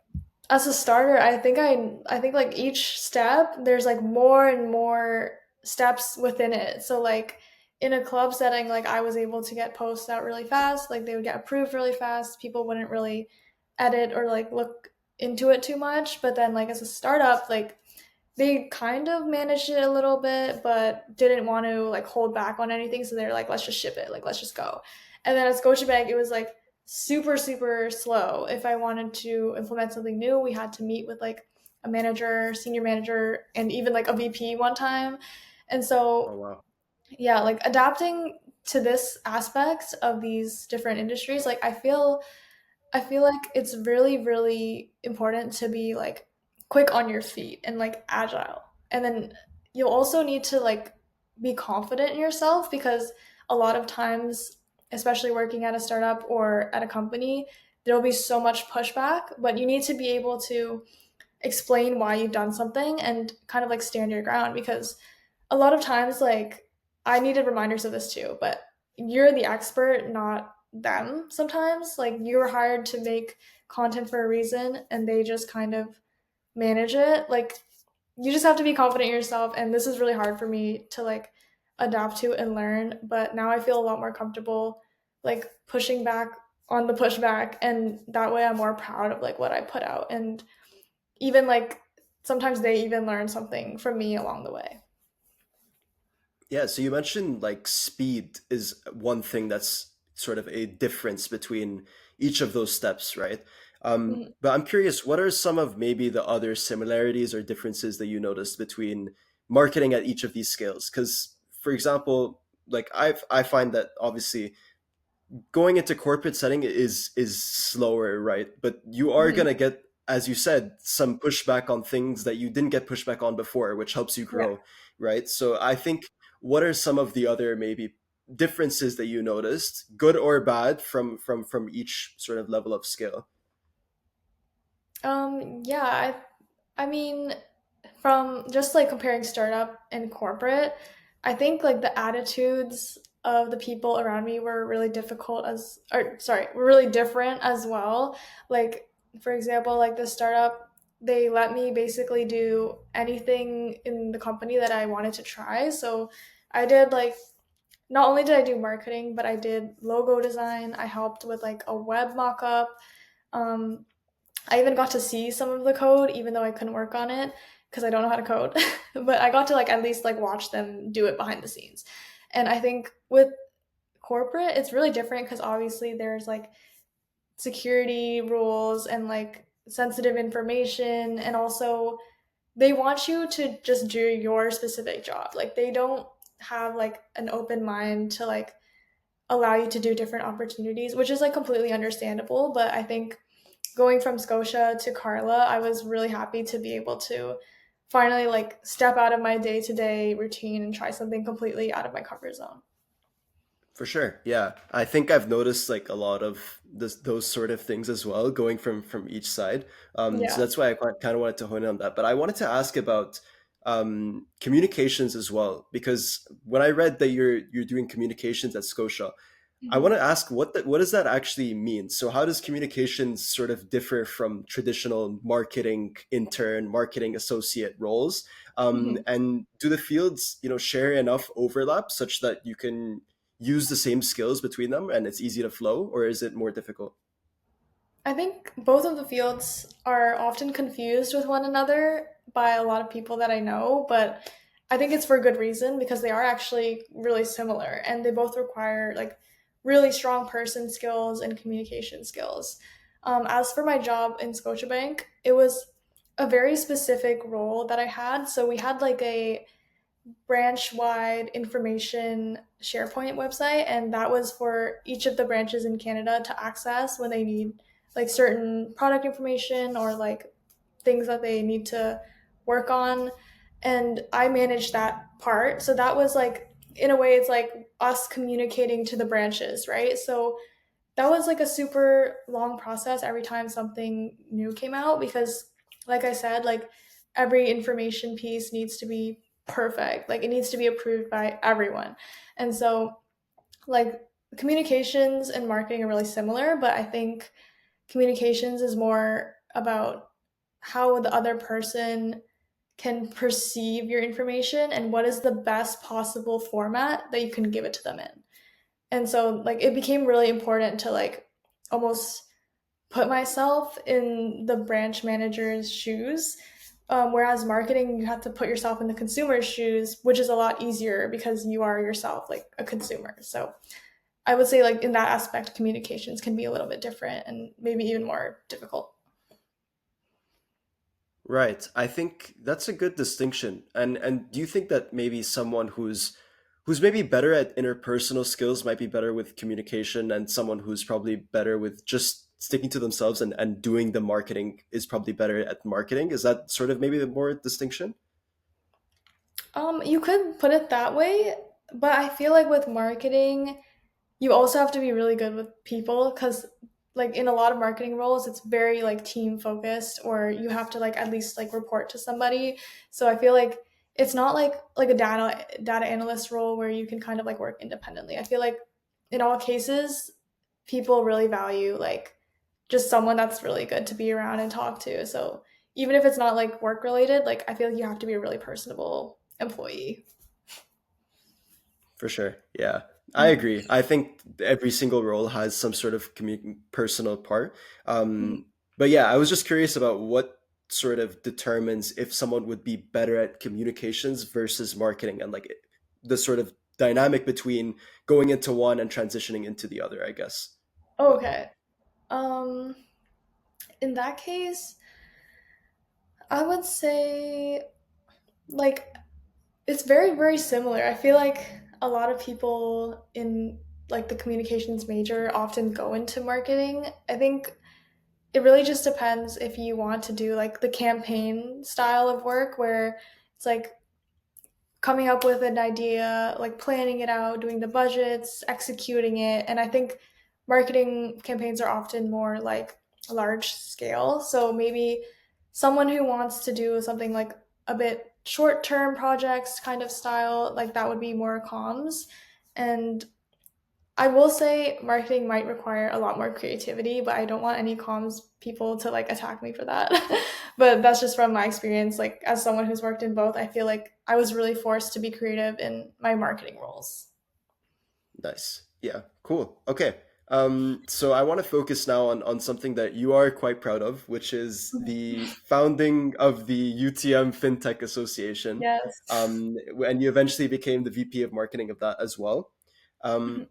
as a starter, I think like each step there's like more and more steps within it. So like in a club setting, like I was able to get posts out really fast, like they would get approved really fast. People wouldn't really edit or like look into it too much. But then like as a startup, like they kind of managed it a little bit, but didn't want to like hold back on anything. So they're like, let's just ship it, like let's just go. And then at Scotiabank, it was like super, super slow. If I wanted to implement something new, we had to meet with like a manager, senior manager, and even like a VP one time. And Oh so, wow. yeah, like adapting to this aspect of these different industries, like I feel like it's really, really important to be like quick on your feet and like agile. And then you'll also need to like be confident in yourself because a lot of times, especially working at a startup or at a company, there'll be so much pushback, but you need to be able to explain why you've done something and kind of like stand your ground because a lot of times like I needed reminders of this too, but you're the expert, not them sometimes. Like you're hired to make content for a reason and they just kind of manage it. Like you just have to be confident in yourself and this is really hard for me to like adapt to and learn, but now I feel a lot more comfortable like pushing back on the pushback and that way I'm more proud of like what I put out and even like sometimes they even learn something from me along the way. Yeah, so you mentioned like speed is one thing that's sort of a difference between each of those steps, right? Mhm. But I'm curious, what are some of maybe the other similarities or differences that you noticed between marketing at each of these scales? Because, for example, like I find that obviously going into corporate setting is slower, right? But you are Mhm. gonna get, as you said, some pushback on things that you didn't get pushback on before, which helps you Yeah. grow, right? So I think what are some of the other maybe differences that you noticed, good or bad, from each sort of level of skill? Yeah, I mean, from just like comparing startup and corporate, I think like the attitudes of the people around me were really difficult were really different as well. Like, for example, like the startup. they let me basically do anything in the company that I wanted to try. So I did like not only did I do marketing, but I did logo design. I helped with like a web mockup. Um, I even got to see some of the code, even though I couldn't work on it because I don't know how to code. But I got to like at least like watch them do it behind the scenes. And I think with corporate, it's really different because obviously there's like security rules and like sensitive information, and also they want you to just do your specific job. Like they don't have like an open mind to like allow you to do different opportunities, which is like completely understandable. But I think going from Scotia to Karla, I was really happy to be able to finally like step out of my day-to-day routine and try something completely out of my comfort zone. For sure. Yeah. I think I've noticed like a lot of those sort of things as well, going from each side. So Yeah. that's why I kind of wanted to hone in on that. But I wanted to ask about communications as well, because when I read that you're doing communications at Scotia, I want Mhm. to ask what does that actually mean? So how does communications sort of differ from traditional marketing intern, marketing associate roles? Mhm. And do the fields, share enough overlap such that you can use the same skills between them and it's easy to flow, or is it more difficult? I think both of the fields are often confused with one another by a lot of people that I know, but I think it's for good reason because they are actually really similar and they both require like really strong person skills and communication skills. As for my job in Scotiabank, it was a very specific role that I had. So we had like a branch wide information SharePoint website, and that was for each of the branches in Canada to access when they need like certain product information or like things that they need to work on. And I managed that part. So that was like, in a way, it's like us communicating to the branches, right? So that was like a super long process every time something new came out because like I said, like every information piece needs to be perfect, like it needs to be approved by everyone. And so like communications and marketing are really similar, but I think communications is more about how the other person can perceive your information and what is the best possible format that you can give it to them in. And so like it became really important to like almost put myself in the branch manager's shoes. Whereas marketing, you have to put yourself in the consumer's shoes, which is a lot easier because you are yourself like a consumer. So I would say like in that aspect, communications can be a little bit different and maybe even more difficult. Right. I think that's a good distinction. And do you think that maybe someone who's maybe better at interpersonal skills might be better with communication, and someone who's probably better with just sticking to themselves and doing the marketing is probably better at marketing? Is that sort of maybe the more distinction? You could put it that way, but I feel like with marketing, you also have to be really good with people because like in a lot of marketing roles it's very like team focused, or you have to like at least like report to somebody. So I feel like it's not like a data analyst role where you can kind of like work independently. I feel like in all cases people really value like just someone that's really good to be around and talk to. So even if it's not like work related, like I feel like you have to be a really personable employee. For sure. Yeah. I Mhm. agree. I think every single role has some sort of personal part. Mhm. But yeah, I was just curious about what sort of determines if someone would be better at communications versus marketing, and like the sort of dynamic between going into one and transitioning into the other, I guess. But Okay. Um, in that case, I would say like it's very, very similar. I feel like a lot of people in like the communications major often go into marketing. I think it really just depends if you want to do like the campaign style of work where it's like coming up with an idea, like planning it out, doing the budgets, executing it. And I think marketing campaigns are often more like large scale. So maybe someone who wants to do something like a bit short term projects kind of style, like that would be more comms. And I will say marketing might require a lot more creativity, but I don't want any comms people to like attack me for that. But that's just from my experience. Like as someone who's worked in both, I feel like I was really forced to be creative in my marketing roles. Nice. Yeah, cool. Okay. So I want to focus now on something that you are quite proud of, which is the founding of the UTM Fintech Association. Yes. And you eventually became the VP of marketing of that as well. Um,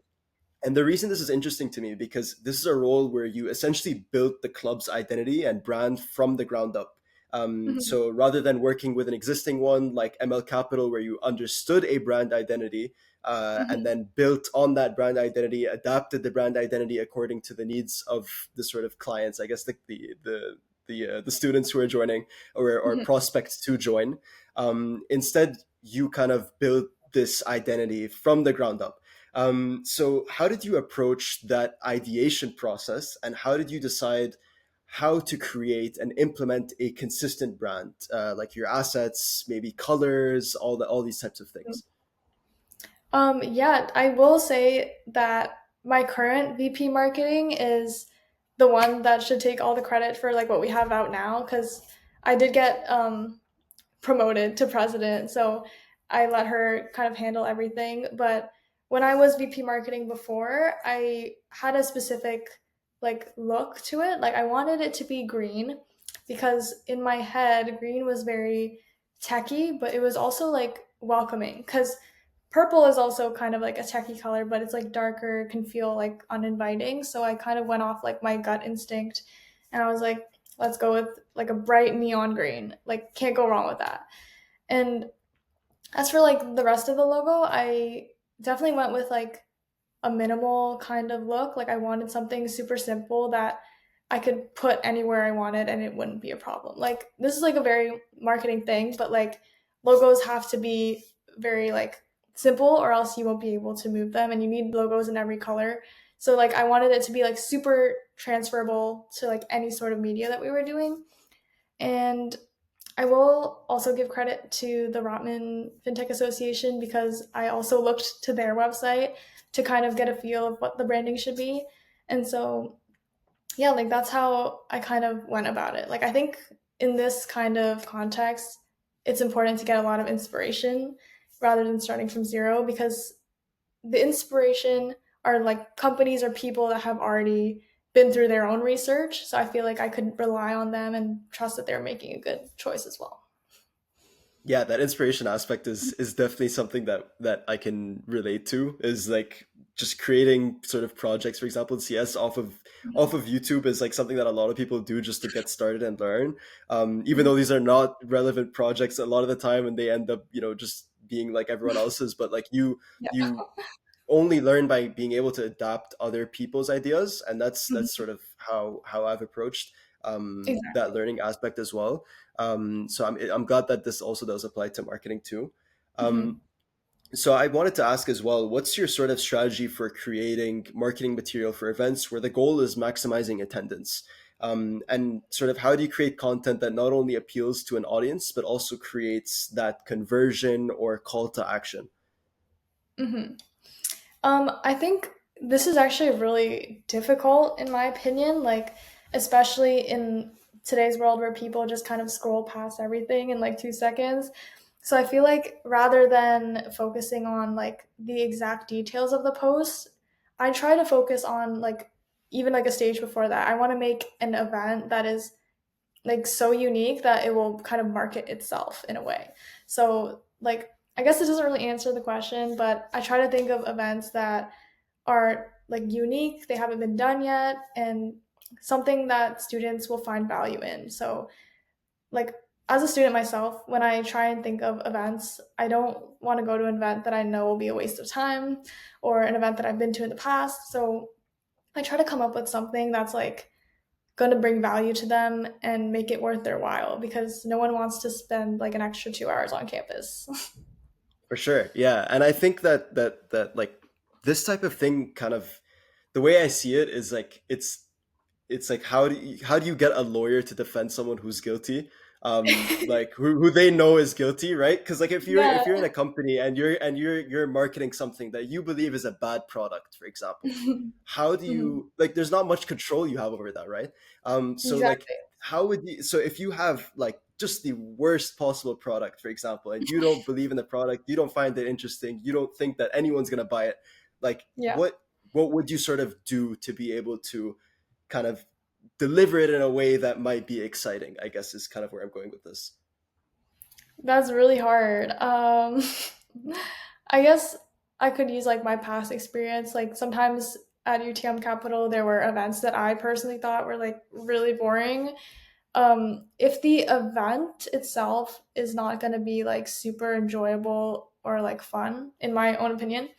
and the reason this is interesting to me because this is a role where you essentially built the club's identity and brand from the ground up. So rather than working with an existing one like ML Capital, where you understood a brand identity and then built on that brand identity, adapted the brand identity according to the needs of the sort of clients, I guess the students who are joining or prospects to join. Instead, you kind of built this identity from the ground up. So, how did you approach that ideation process, and how did you decide how to create and implement a consistent brand, like your assets, maybe colors, all these types of things? Yeah, I will say that my current VP marketing is the one that should take all the credit for like what we have out now because I did get promoted to president. So I let her kind of handle everything. But when I was VP marketing before, I had a specific like look to it. Like I wanted it to be green because in my head, green was very techy, but it was also like welcoming because purple is also kind of like a techy color, but it's like darker, can feel like uninviting. So I kind of went off like my gut instinct and I was like, let's go with like a bright neon green. Like can't go wrong with that. And as for like the rest of the logo, I definitely went with like a minimal kind of look. Like I wanted something super simple that I could put anywhere I wanted and it wouldn't be a problem. Like this is like a very marketing thing, but like logos have to be very like simple or else you won't be able to move them and you need logos in every color. So like I wanted it to be like super transferable to like any sort of media that we were doing. And I will also give credit to the Rotman Fintech Association because I also looked to their website to kind of get a feel of what the branding should be. And so, yeah, like that's how I kind of went about it. Like, I think in this kind of context, it's important to get a lot of inspiration rather than starting from zero because the inspiration are like companies or people that have already been through their own research. So I feel like I could rely on them and trust that they're making a good choice as well. Yeah, that inspiration aspect is definitely something that I can relate to. Is like just creating sort of projects, for example, in CS off of YouTube is like something that a lot of people do just to get started and learn. Even though these are not relevant projects a lot of the time, and they end up just being like everyone else's. But like Yeah. you only learn by being able to adapt other people's ideas, and that's Mhm. sort of how I've approached that Exactly. learning aspect as well. So I'm glad that this also does apply to marketing too. Um, Mhm. so I wanted to ask as well, what's your sort of strategy for creating marketing material for events where the goal is maximizing attendance? And sort of how do you create content that not only appeals to an audience but also creates that conversion or call to action? Mhm. I think this is actually really difficult in my opinion, like especially in today's world where people just kind of scroll past everything in like 2 seconds. So I feel like rather than focusing on like the exact details of the post, I try to focus on like even like a stage before that. I want to make an event that is like so unique that it will kind of market itself in a way. So like I guess it doesn't really answer the question, but I try to think of events that are like unique, they haven't been done yet, and something that students will find value in. So like as a student myself, when I try and think of events, I don't want to go to an event that I know will be a waste of time or an event that I've been to in the past. So I try to come up with something that's like going to bring value to them and make it worth their while because no one wants to spend like an extra 2 hours on campus. For sure. Yeah. And I think that like this type of thing kind of the way I see it is like it's like how do you get a lawyer to defend someone who's guilty? like who they know is guilty, right? Because like Yeah. if you're in a company and you're marketing something that you believe is a bad product, for example, how do Mhm. you like? There's not much control you have over that, right? So like, Exactly. how would you? So if you have like just the worst possible product, for example, and you don't believe in the product, you don't find it interesting, you don't think that anyone's gonna buy it, like Yeah. what would you sort of do to be able to kind of deliver it in a way that might be exciting, I guess is kind of where I'm going with this. That's really hard. I guess I could use like my past experience. Like sometimes at UTM Capital, there were events that I personally thought were like really boring. If the event itself is not going to be like super enjoyable or like fun, in my own opinion,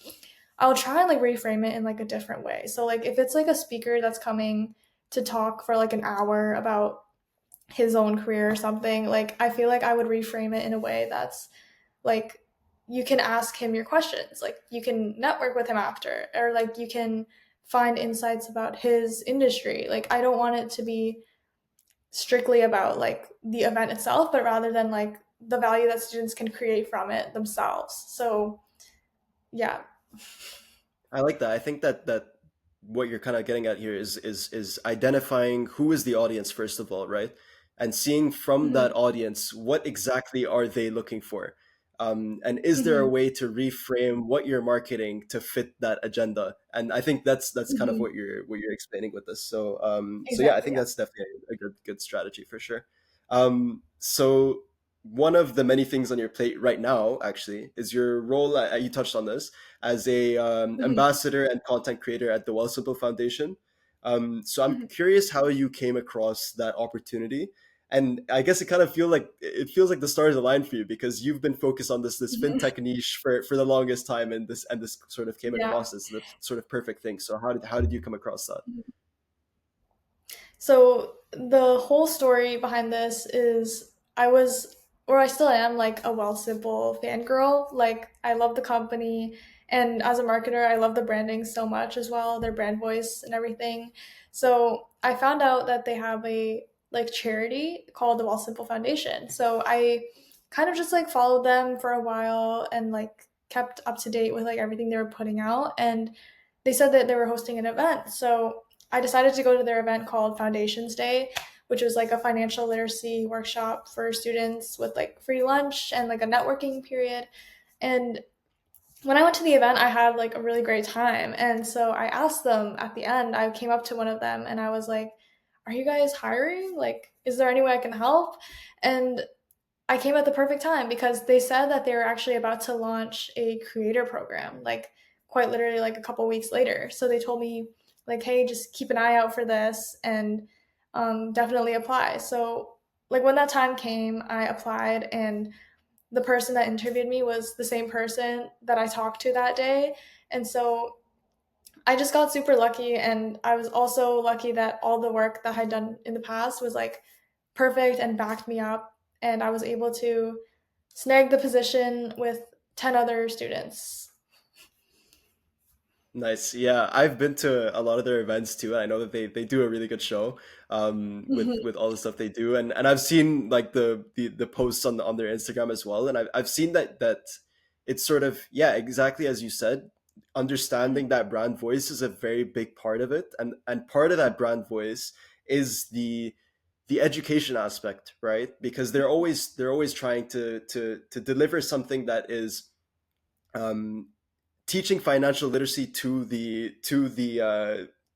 I'll try and like reframe it in like a different way. So like if it's like a speaker that's coming to talk for like an hour about his own career or something, like I feel like I would reframe it in a way that's like you can ask him your questions, like you can network with him after, or like you can find insights about his industry. Like I don't want it to be strictly about like the event itself, but rather than like the value that students can create from it themselves. So yeah. I like that. I think that what you're kind of getting at here is identifying who is the audience first of all, right? And seeing from Hmm. that audience what exactly are they looking for, and is there a Hmm. way to reframe what you're marketing to fit that agenda? And I think that's kind of Hmm. what you're explaining with this. So so yeah, I Exactly. think Yeah. that's definitely a good strategy for sure. So one of the many things on your plate right now actually is your role. You touched on this as a Hmm. ambassador and content creator at the Wealthsimple Foundation. So I'm Hmm. curious how you came across that opportunity, and I guess it feels like the stars aligned for you because you've been focused on this Hmm. fintech niche for the longest time, and this sort of came Yeah. across as the sort of perfect thing. So how did you come across that? So the whole story behind this is I was, or I still am, like a Wealthsimple fangirl. Like I love the company, and as a marketer, I love the branding so much as well, their brand voice and everything. So I found out that they have a like charity called the Wealthsimple Foundation. So I kind of just like followed them for a while and like kept up to date with like everything they were putting out, and they said that they were hosting an event. So I decided to go to their event called Foundations Day, which was like a financial literacy workshop for students with like free lunch and like a networking period. And when I went to the event, I had like a really great time. And so I asked them at the end, I came up to one of them and I was like, "Are you guys hiring? Like, is there any way I can help?" And I came at the perfect time because they said that they were actually about to launch a creator program, like quite literally like a couple weeks later. So they told me like, "Hey, just keep an eye out for this and definitely apply." So like when that time came, I applied, and the person that interviewed me was the same person that I talked to that day, and so I just got super lucky, and I was also lucky that all the work that I'd done in the past was like perfect and backed me up, and I was able to snag the position with 10 other students. Nice. Yeah, I've been to a lot of their events too, and I know that they do a really good show Mhm. with all the stuff they do, and I've seen like the posts on their Instagram as well, and I've seen that it's sort of yeah exactly as you said, understanding that brand voice is a very big part of it, and part of that brand voice is the education aspect, right? Because they're always trying to deliver something that is um, teaching financial literacy to the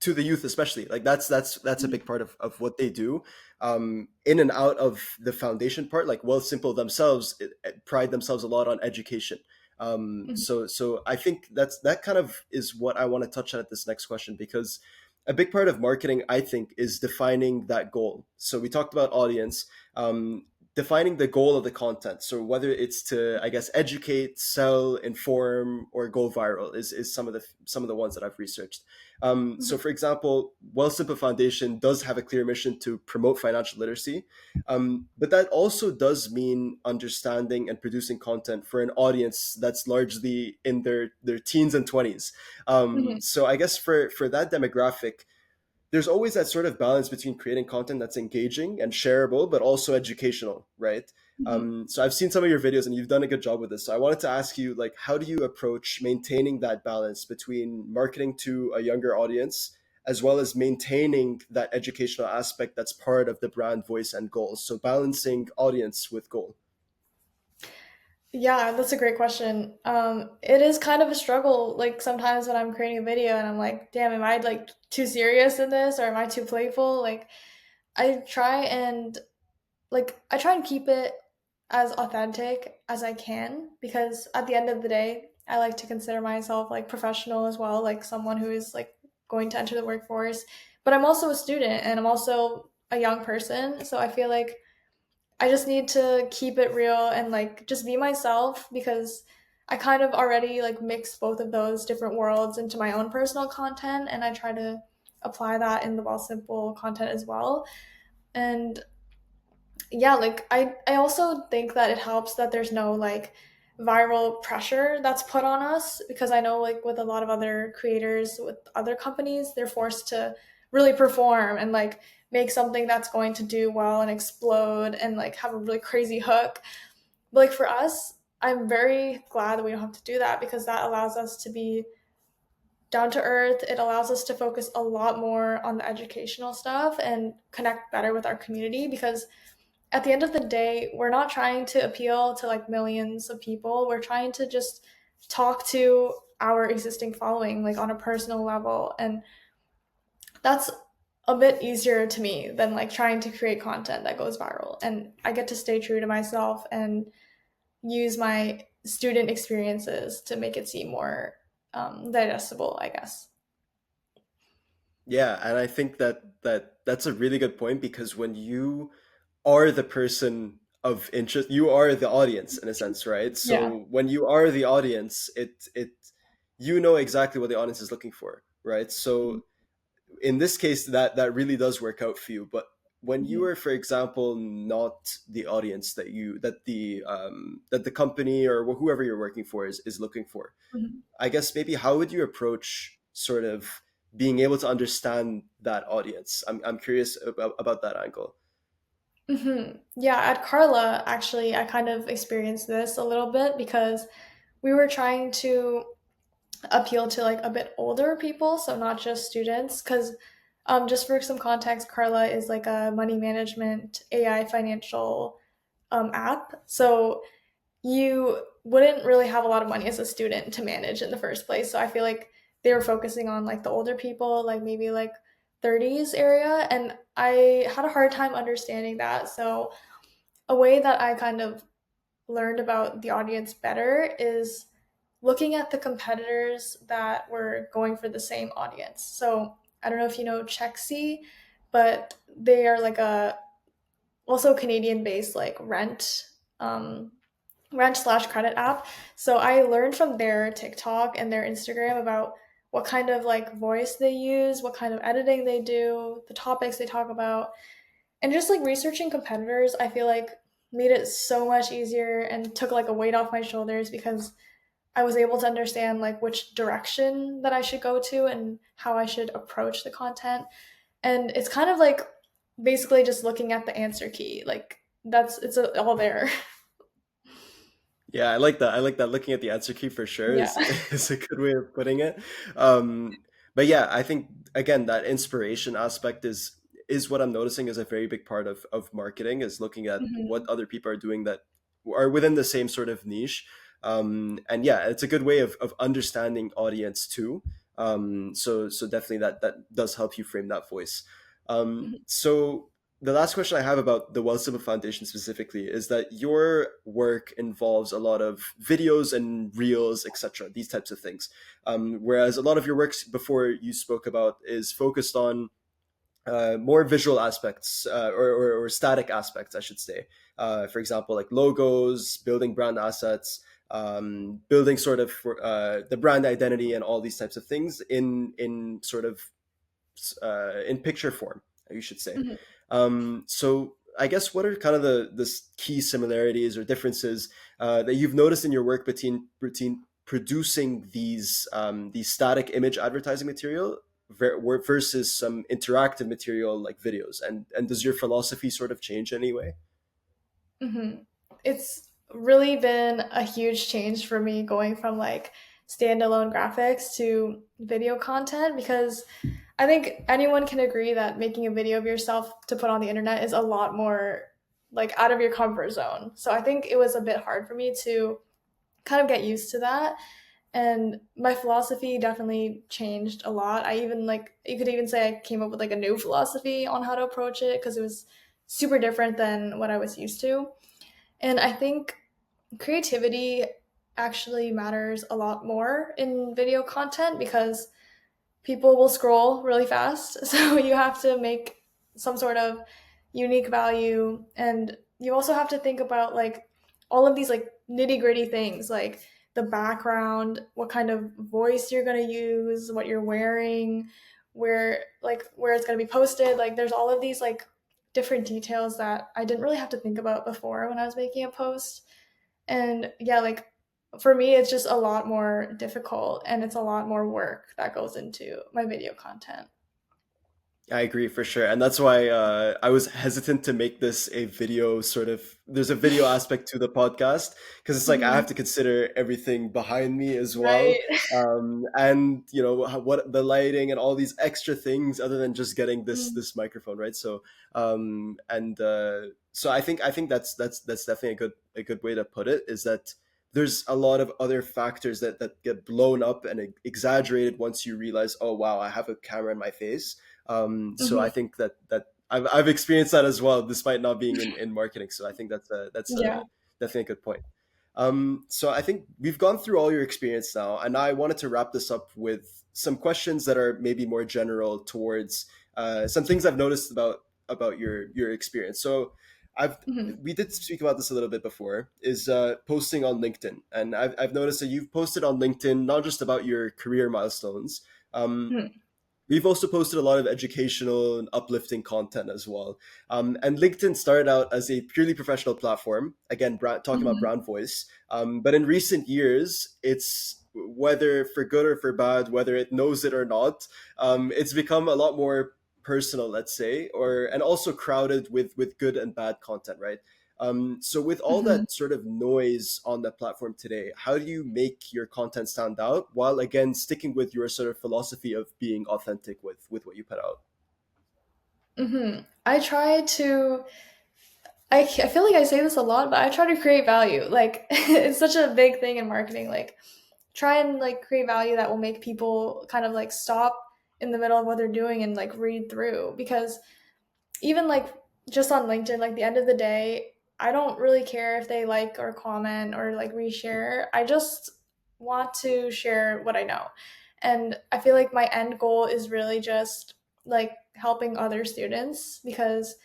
youth, especially like that's a big part of what they do, in and out of the foundation part. Like Wealthsimple themselves pride themselves a lot on education. Mhm. So I think that kind of is what I want to touch on at this next question, because a big part of marketing, I think, is defining that goal. So we talked about audience, defining the goal of the content. So whether it's to, I guess, educate, sell, inform, or go viral is some of the ones that I've researched. So Mhm. for example, Wealthsimple Foundation does have a clear mission to promote financial literacy, but that also does mean understanding and producing content for an audience that's largely in their teens and 20s. Mhm. So I guess for that demographic, there's always that sort of balance between creating content that's engaging and shareable, but also educational, right? Mhm. So I've seen some of your videos and you've done a good job with this. So I wanted to ask you, like, how do you approach maintaining that balance between marketing to a younger audience as well as maintaining that educational aspect that's part of the brand voice and goals? So balancing audience with goal. Yeah, that's a great question. It is kind of a struggle, like sometimes when I'm creating a video and I'm like, damn, am I like too serious in this or am I too playful? Like I try and I try and keep it as authentic as I can because at the end of the day, I like to consider myself like professional as well, like someone who is like going to enter the workforce. But I'm also a student and I'm also a young person, so I feel like I just need to keep it real and like just be myself because I kind of already like mix both of those different worlds into my own personal content and I try to apply that in the Wealthsimple content as well. And yeah, like I also think that it helps that there's no like viral pressure that's put on us because I know like with a lot of other creators with other companies, they're forced to really perform and like make something that's going to do well and explode and like have a really crazy hook. But like for us, I'm very glad that we don't have to do that because that allows us to be down to earth. It allows us to focus a lot more on the educational stuff and connect better with our community because at the end of the day, we're not trying to appeal to like millions of people. We're trying to just talk to our existing following, like on a personal level. And that's a bit easier to me than like trying to create content that goes viral. And I get to stay true to myself and use my student experiences to make it seem more digestible, I guess. Yeah, and I think that's a really good point because when you are the person of interest, you are the audience in a sense, right? Yeah. So when you are the audience, it you know exactly what the audience is looking for, right? So in this case, that really does work out for you. But when you Mhm. are, for example, not the audience that the company or whoever you're working for is looking for, Mhm. I guess maybe how would you approach sort of being able to understand that audience? I'm curious about that angle. Yeah, at Carla, actually, I kind of experienced this a little bit because we were trying to appeal to like a bit older people, so not just students. Because just for some context, Carla is like a money management AI financial app. So you wouldn't really have a lot of money as a student to manage in the first place. So I feel like they were focusing on like the older people, like maybe like 30s area. And I had a hard time understanding that. So a way that I kind of learned about the audience better is looking at the competitors that were going for the same audience. So I don't know if you know Chexy, but they are like a also Canadian based like um, rent slash credit app. So I learned from their TikTok and their Instagram about what kind of like voice they use, what kind of editing they do, the topics they talk about, and just like researching competitors, I feel like made it so much easier and took like a weight off my shoulders because I was able to understand like which direction that I should go to and how I should approach the content. And it's kind of like basically just looking at the answer key. Like all there. Yeah, I like that. I like that. Looking at the answer key for sure Yeah. is a good way of putting it. But yeah, I think again that inspiration aspect is what I'm noticing is a very big part of marketing is looking at what Mhm. other people are doing that are within the same sort of niche. And yeah, it's a good way of understanding audience too. So definitely that does help you frame that voice. Mhm. So the last question I have about the Wealthsimple Foundation specifically is that your work involves a lot of videos and reels, etc., these types of things. Whereas a lot of your works before you spoke about is focused on more visual aspects or static aspects, I should say. For example, like logos, building brand assets, building sort of the brand identity, and all these types of things in sort of in picture form, you should say. Mhm. So I guess what are kind of the key similarities or differences that you've noticed in your work between producing these static image advertising material versus some interactive material like videos? And does your philosophy sort of change anyway? hmm It's really been a huge change for me going from like standalone graphics to video content because I think anyone can agree that making a video of yourself to put on the internet is a lot more like out of your comfort zone. So I think it was a bit hard for me to kind of get used to that. And my philosophy definitely changed a lot. I even like you could even say I came up with like a new philosophy on how to approach it because it was super different than what I was used to. And I think creativity actually matters a lot more in video content because people will scroll really fast. So you have to make some sort of unique value. And you also have to think about like all of these like nitty gritty things like the background, what kind of voice you're going to use, what you're wearing, where it's going to be posted. Like there's all of these like different details that I didn't really have to think about before when I was making a post. And yeah, like for me, it's just a lot more difficult and it's a lot more work that goes into my video content. I agree for sure, and that's why I was hesitant to make this a video sort of. There's a video aspect to the podcast because it's like I have Mhm. to consider everything behind me as well, Right. and what the lighting and all these extra things other than just getting Mhm. this microphone right. So and so I think that's definitely a good way to put it is that there's a lot of other factors that get blown up and exaggerated once you realize, oh wow, I have a camera in my face. So I Mhm. think that I've experienced that as well, despite not being in marketing. So I think that's a Yeah. definitely a good point. So I think we've gone through all your experience now, and I wanted to wrap this up with some questions that are maybe more general towards some things I've noticed about your experience. So I've Mhm. we did speak about this a little bit before, is posting on LinkedIn, and I've noticed that you've posted on LinkedIn not just about your career milestones. Um, Mhm. We've also posted a lot of educational and uplifting content as well. And LinkedIn started out as a purely professional platform, again, talking about Mhm. brand voice. But in recent years, it's whether for good or for bad, whether it knows it or not, it's become a lot more personal, let's say, or and also crowded with good and bad content, right? So with all Mhm. that sort of noise on the platform today, how do you make your content stand out while again sticking with your sort of philosophy of being authentic with what you put out? Mhm. I try to I feel like I say this a lot, but I try to create value. Like it's such a big thing in marketing. Like try and like create value that will make people kind of like stop in the middle of what they're doing and like read through because even like just on LinkedIn, like the end of the day, I don't really care if they like or comment or like reshare. I just want to share what I know. And I feel like my end goal is really just like helping other students because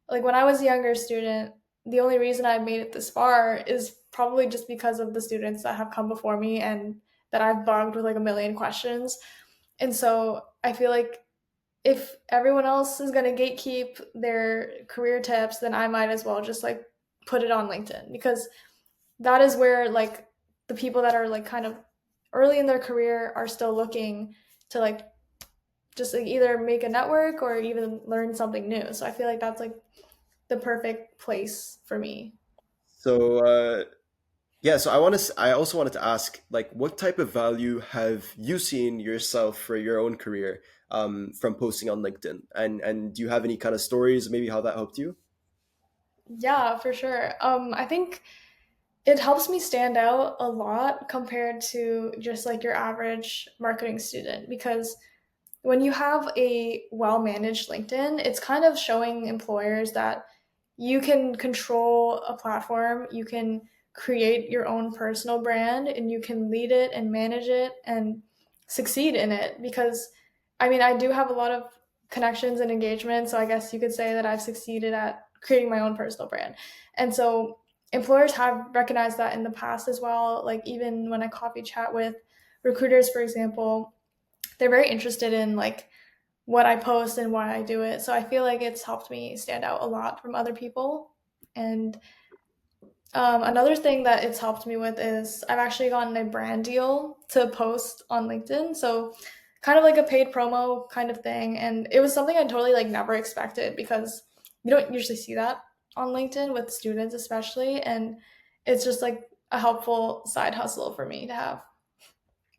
like when I was a younger student, the only reason I made it this far is probably just because of the students that have come before me and that I've bugged with like a million questions. And so I feel like if everyone else is going to gatekeep their career tips, then I might as well just like put it on LinkedIn because that is where like the people that are like kind of early in their career are still looking to like just like either make a network or even learn something new. So I feel like that's like the perfect place for me. So yeah, so I also wanted to ask, like, what type of value have you seen yourself for your own career from posting on LinkedIn, and do you have any kind of stories, maybe how that helped you? Yeah, for sure. I think it helps me stand out a lot compared to just like your average marketing student because when you have a well managed LinkedIn, it's kind of showing employers that you can control a platform, you can create your own personal brand, and you can lead it and manage it and succeed in it. Because I mean, I do have a lot of connections and engagement, so I guess you could say that I've succeeded at creating my own personal brand. And so employers have recognized that in the past as well. Like, even when I coffee chat with recruiters, for example, they're very interested in like what I post and why I do it. So I feel like it's helped me stand out a lot from other people. And another thing that it's helped me with is I've actually gotten a brand deal to post on LinkedIn. So kind of like a paid promo kind of thing. And it was something I totally like never expected because you don't usually see that on LinkedIn with students, especially. And it's just like a helpful side hustle for me to have.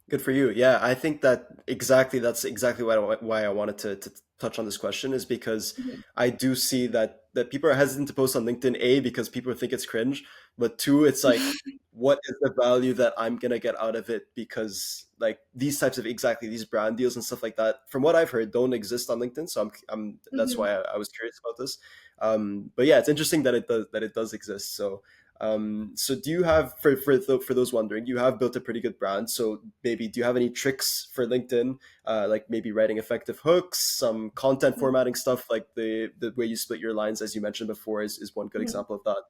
Good for you. Yeah, I think that that's exactly why I wanted to touch on this question is because Mhm. I do see that people are hesitant to post on LinkedIn, A, because people think it's cringe, but two, it's like, what is the value that I'm gonna get out of it? Because like these types of exactly these brand deals and stuff like that, from what I've heard, don't exist on LinkedIn. So I'm that's Mhm. why I was curious about this. But yeah, it's interesting that it does exist. So so do you have for those wondering, you have built a pretty good brand. So maybe do you have any tricks for LinkedIn, like maybe writing effective hooks, some content Mhm. formatting stuff, like the way you split your lines, as you mentioned before, is one good Mhm. example of that.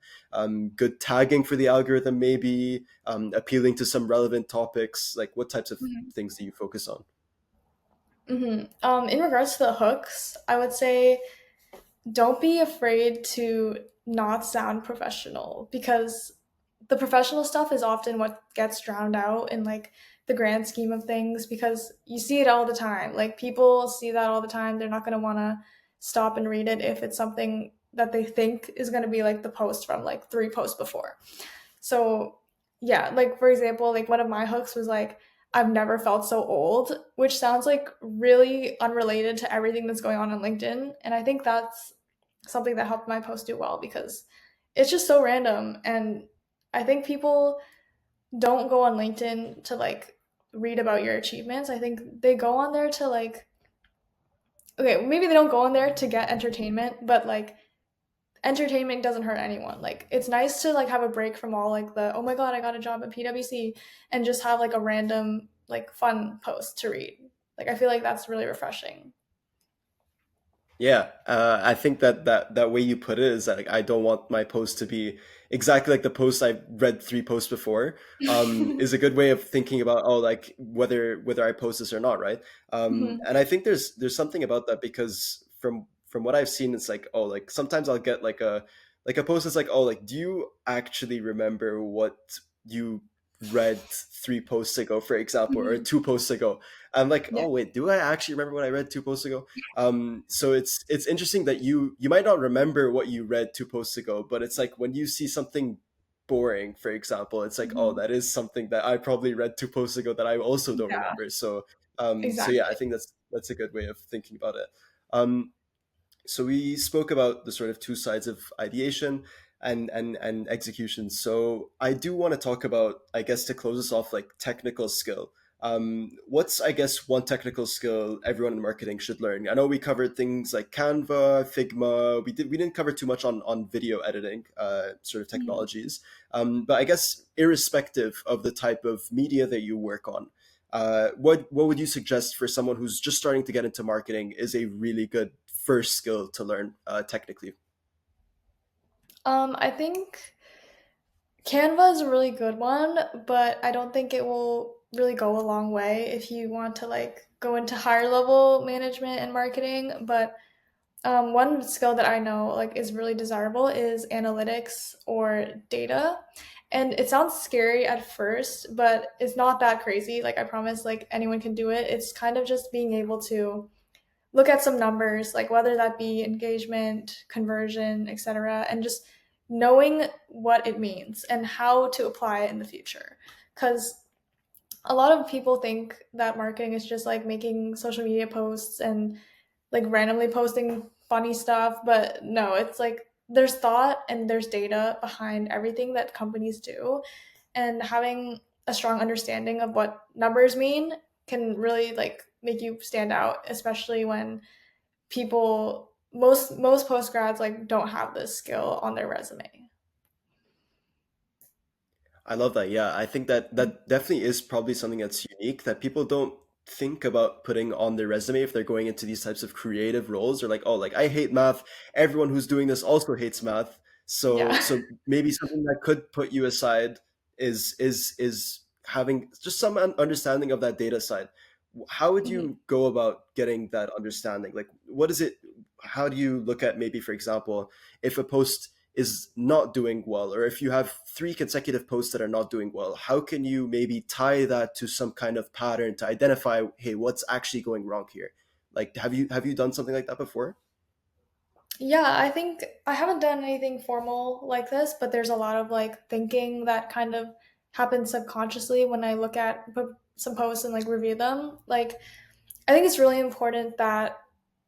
Good tagging for the algorithm, maybe appealing to some relevant topics. Like what types of Mhm. things do you focus on? In regards to the hooks, I would say don't be afraid to not sound professional because the professional stuff is often what gets drowned out in like the grand scheme of things because you see it all the time. Like people see that all the time. They're not going to want to stop and read it if it's something that they think is going to be like the post from like 3 posts before. So, yeah, like for example, like one of my hooks was like, I've never felt so old, which sounds like really unrelated to everything that's going on LinkedIn. And I think that's something that helped my post do well because it's just so random. And I think people don't go on LinkedIn to like read about your achievements. I think they go on there to like, okay, maybe they don't go on there to get entertainment, but like entertainment doesn't hurt anyone. Like it's nice to like have a break from all like the oh my god, I got a job at PwC and just have like a random like fun post to read. Like I feel like that's really refreshing. Yeah, I think that way you put it is that like, I don't want my post to be exactly like the post I read 3 posts before. Is a good way of thinking about, oh, like whether I post this or not, right? Mhm. And I think there's something about that because from what I've seen, it's like, oh, like sometimes I'll get like a post that's like, oh, like do you actually remember what you read 3 posts ago, for example, or Mhm. 2 posts ago? I'm like, Yeah. oh wait, do I actually remember what I read 2 posts ago? So it's interesting that you might not remember what you read 2 posts ago, but it's like when you see something boring, for example, it's like, oh, Mhm. that is something that I probably read 2 posts ago that I also don't Yeah, remember. So so yeah, I exactly. think that's a good way of thinking about it. Um, so we spoke about the sort of two sides of ideation and execution. So I do want to talk about, I guess, to close us off, like technical skill. What's, I guess, one technical skill everyone in marketing should learn? I know we covered things like Canva, Figma. We didn't cover too much on video editing, sort of Mhm. technologies. But I guess irrespective of the type of media that you work on, what would you suggest for someone who's just starting to get into marketing is a really good first skill to learn technically? I think Canva is a really good one, but I don't think it will really go a long way if you want to like go into higher level management and marketing. But one skill that I know like is really desirable is analytics or data. And it sounds scary at first, but it's not that crazy. Like I promise like anyone can do it. It's kind of just being able to look at some numbers, like whether that be engagement, conversion, etc., and just knowing what it means and how to apply it in the future. Cuz a lot of people think that marketing is just like making social media posts and like randomly posting funny stuff, but no, it's like there's thought and there's data behind everything that companies do, and having a strong understanding of what numbers mean can really like make you stand out, especially when people most post grads like don't have this skill on their resume. I love that. Yeah, I think that definitely is probably something that's unique that people don't think about putting on their resume if they're going into these types of creative roles. Or like, oh, like I hate math. Everyone who's doing this also hates math. Yeah. So maybe something that could put you aside is having just some understanding of that data side. How would Mhm. you go about getting that understanding? Like, what is it? How do you look at maybe, for example, if a post is not doing well, or if you have three consecutive posts that are not doing well, how can you maybe tie that to some kind of pattern to identify, hey, what's actually going wrong here? Like, have you done something like that before? Yeah, I think I haven't done anything formal like this, but there's a lot of like thinking that kind of happens subconsciously when I look at some posts and like review them. Like, I think it's really important that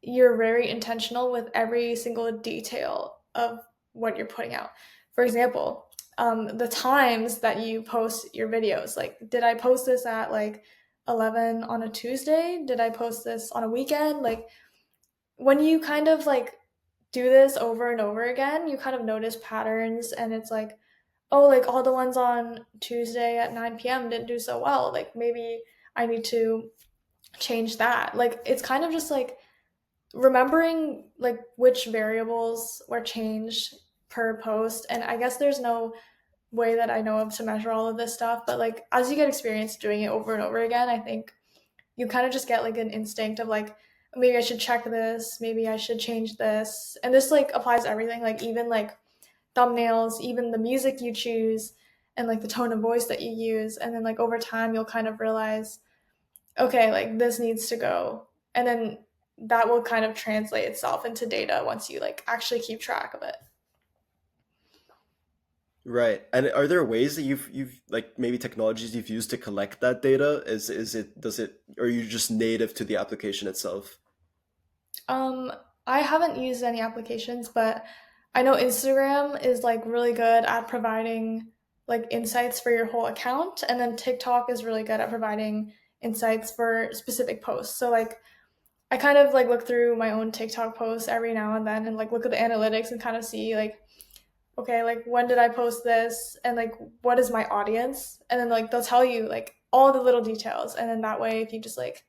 you're very intentional with every single detail of what you're putting out. For example, the times that you post your videos. Like, did I post this at like 11 on a Tuesday? Did I post this on a weekend? Like, when you kind of like do this over and over again, you kind of notice patterns, and it's like, oh, like all the ones on Tuesday at 9 p.m. didn't do so well. Like, maybe I need to change that. Like, it's kind of just like remembering like which variables were changed per post. And I guess there's no way that I know of to measure all of this stuff, but like as you get experience doing it over and over again, I think you kind of just get like an instinct of like, maybe I should check this, maybe I should change this. And this like applies to everything, like even like thumbnails, even the music you choose, and like the tone of voice that you use. And then like over time you'll kind of realize, okay, like this needs to go. And then that will kind of translate itself into data once you like actually keep track of it. Right. And are there ways that you've like maybe technologies you've used to collect that data? Is it does it or are you just native to the application itself? Um, I haven't used any applications, but I know Instagram is like really good at providing like insights for your whole account, and then TikTok is really good at providing insights for specific posts. So like I kind of like look through my own TikTok posts every now and then and like look at the analytics and kind of see like, okay, like when did I post this, and like what is my audience? And then like they'll tell you like all the little details, and then that way if you just like,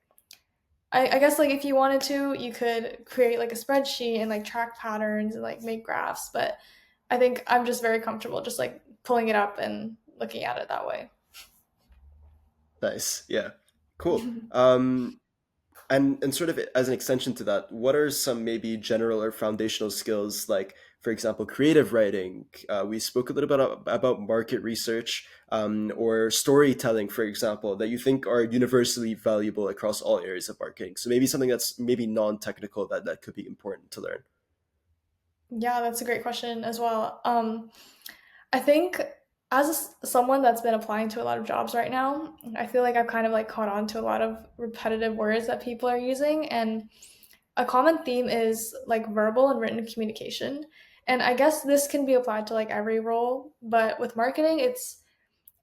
I guess like if you wanted to, you could create like a spreadsheet and like track patterns and like make graphs. But I think I'm just very comfortable just like pulling it up and looking at it that way. Nice. Yeah. Cool. And sort of as an extension to that, what are some maybe general or foundational skills like, for example, creative writing? We spoke a little bit about market research, or storytelling, for example, that you think are universally valuable across all areas of marketing. So maybe something that's maybe non-technical that could be important to learn. Yeah, that's a great question as well. I think as someone that's been applying to a lot of jobs right now, I feel like I've kind of like caught on to a lot of repetitive words that people are using, and a common theme is like verbal and written communication. And I guess this can be applied to like every role, but with marketing, it's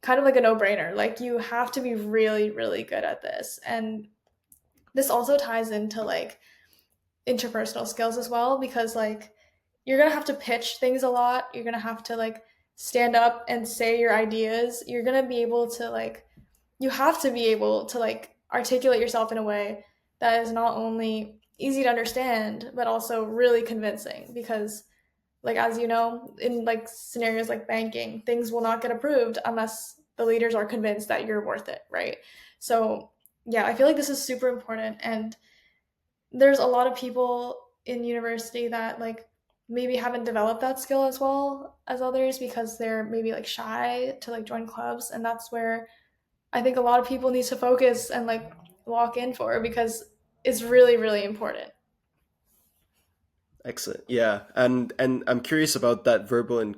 kind of like a no-brainer. Like you have to be really, really good at this. And this also ties into like interpersonal skills as well, because like you're gonna have to pitch things a lot. You're gonna have to like stand up and say your ideas. You're gonna be able to like, you have to be able to like articulate yourself in a way that is not only easy to understand but also really convincing, because like as you know, in like scenarios like banking, things will not get approved unless the leaders are convinced that you're worth it, right? So yeah, I feel like this is super important, and there's a lot of people in university that like maybe haven't developed that skill as well as others because they're maybe like shy to like join clubs, and that's where I think a lot of people need to focus and like walk in for, because it's really, really important. Excellent. Yeah, and I'm curious about that verbal and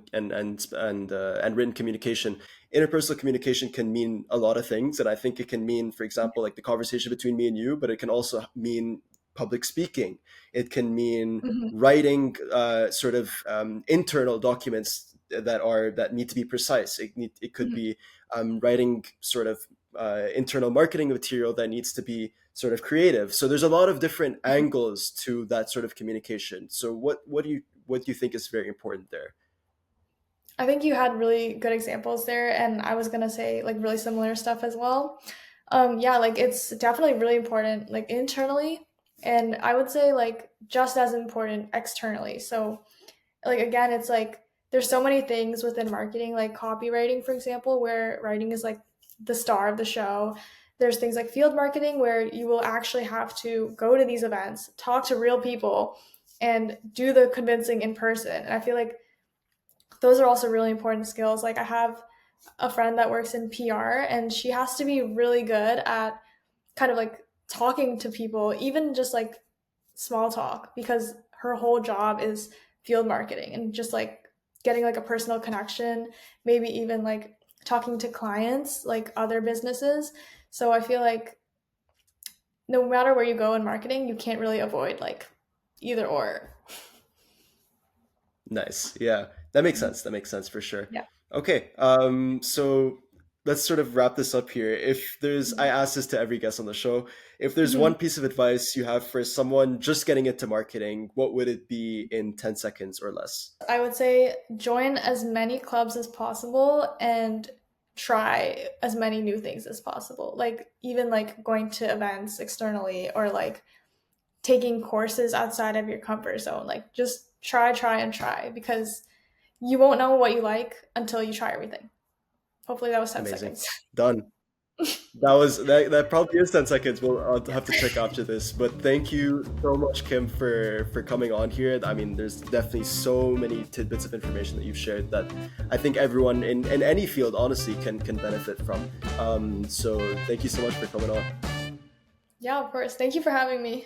written communication. Interpersonal communication can mean a lot of things, and I think it can mean, for example, like the conversation between me and you, but it can also mean public speaking. It can mean Mhm. writing sort of internal documents that need to be precise. It could Mhm. be writing sort of internal marketing material that needs to be sort of creative. So there's a lot of different angles to that sort of communication. So what do you think is very important there? I think you had really good examples there, and I was gonna say like really similar stuff as well. Yeah, like it's definitely really important, like internally, and I would say like just as important externally. So like again, it's like there's so many things within marketing, like copywriting, for example, where writing is like the star of the show. There's things like field marketing where you will actually have to go to these events, talk to real people, and do the convincing in person. And I feel like those are also really important skills. Like I have a friend that works in PR, and she has to be really good at kind of like talking to people, even just like small talk, because her whole job is field marketing and just like getting like a personal connection, maybe even like talking to clients, like other businesses. So I feel like no matter where you go in marketing, you can't really avoid like either or. Nice. Yeah, that makes sense. That makes sense for sure. Yeah. Okay. So let's sort of wrap this up here. If there's, I ask this to every guest on the show, if there's Mhm. one piece of advice you have for someone just getting into marketing, what would it be in 10 seconds or less? I would say join as many clubs as possible and try as many new things as possible. Like even like going to events externally or like taking courses outside of your comfort zone. Like just try and try because you won't know what you like until you try everything. Hopefully that was 10 Amazing. seconds. Done. That probably is 10 seconds. Well, I'll have to check after this. But thank you so much, Kim, for coming on here. I mean, there's definitely so many tidbits of information that you've shared that I think everyone in any field, honestly, can benefit from. So thank you so much for coming on. Yeah, of course. Thank you for having me.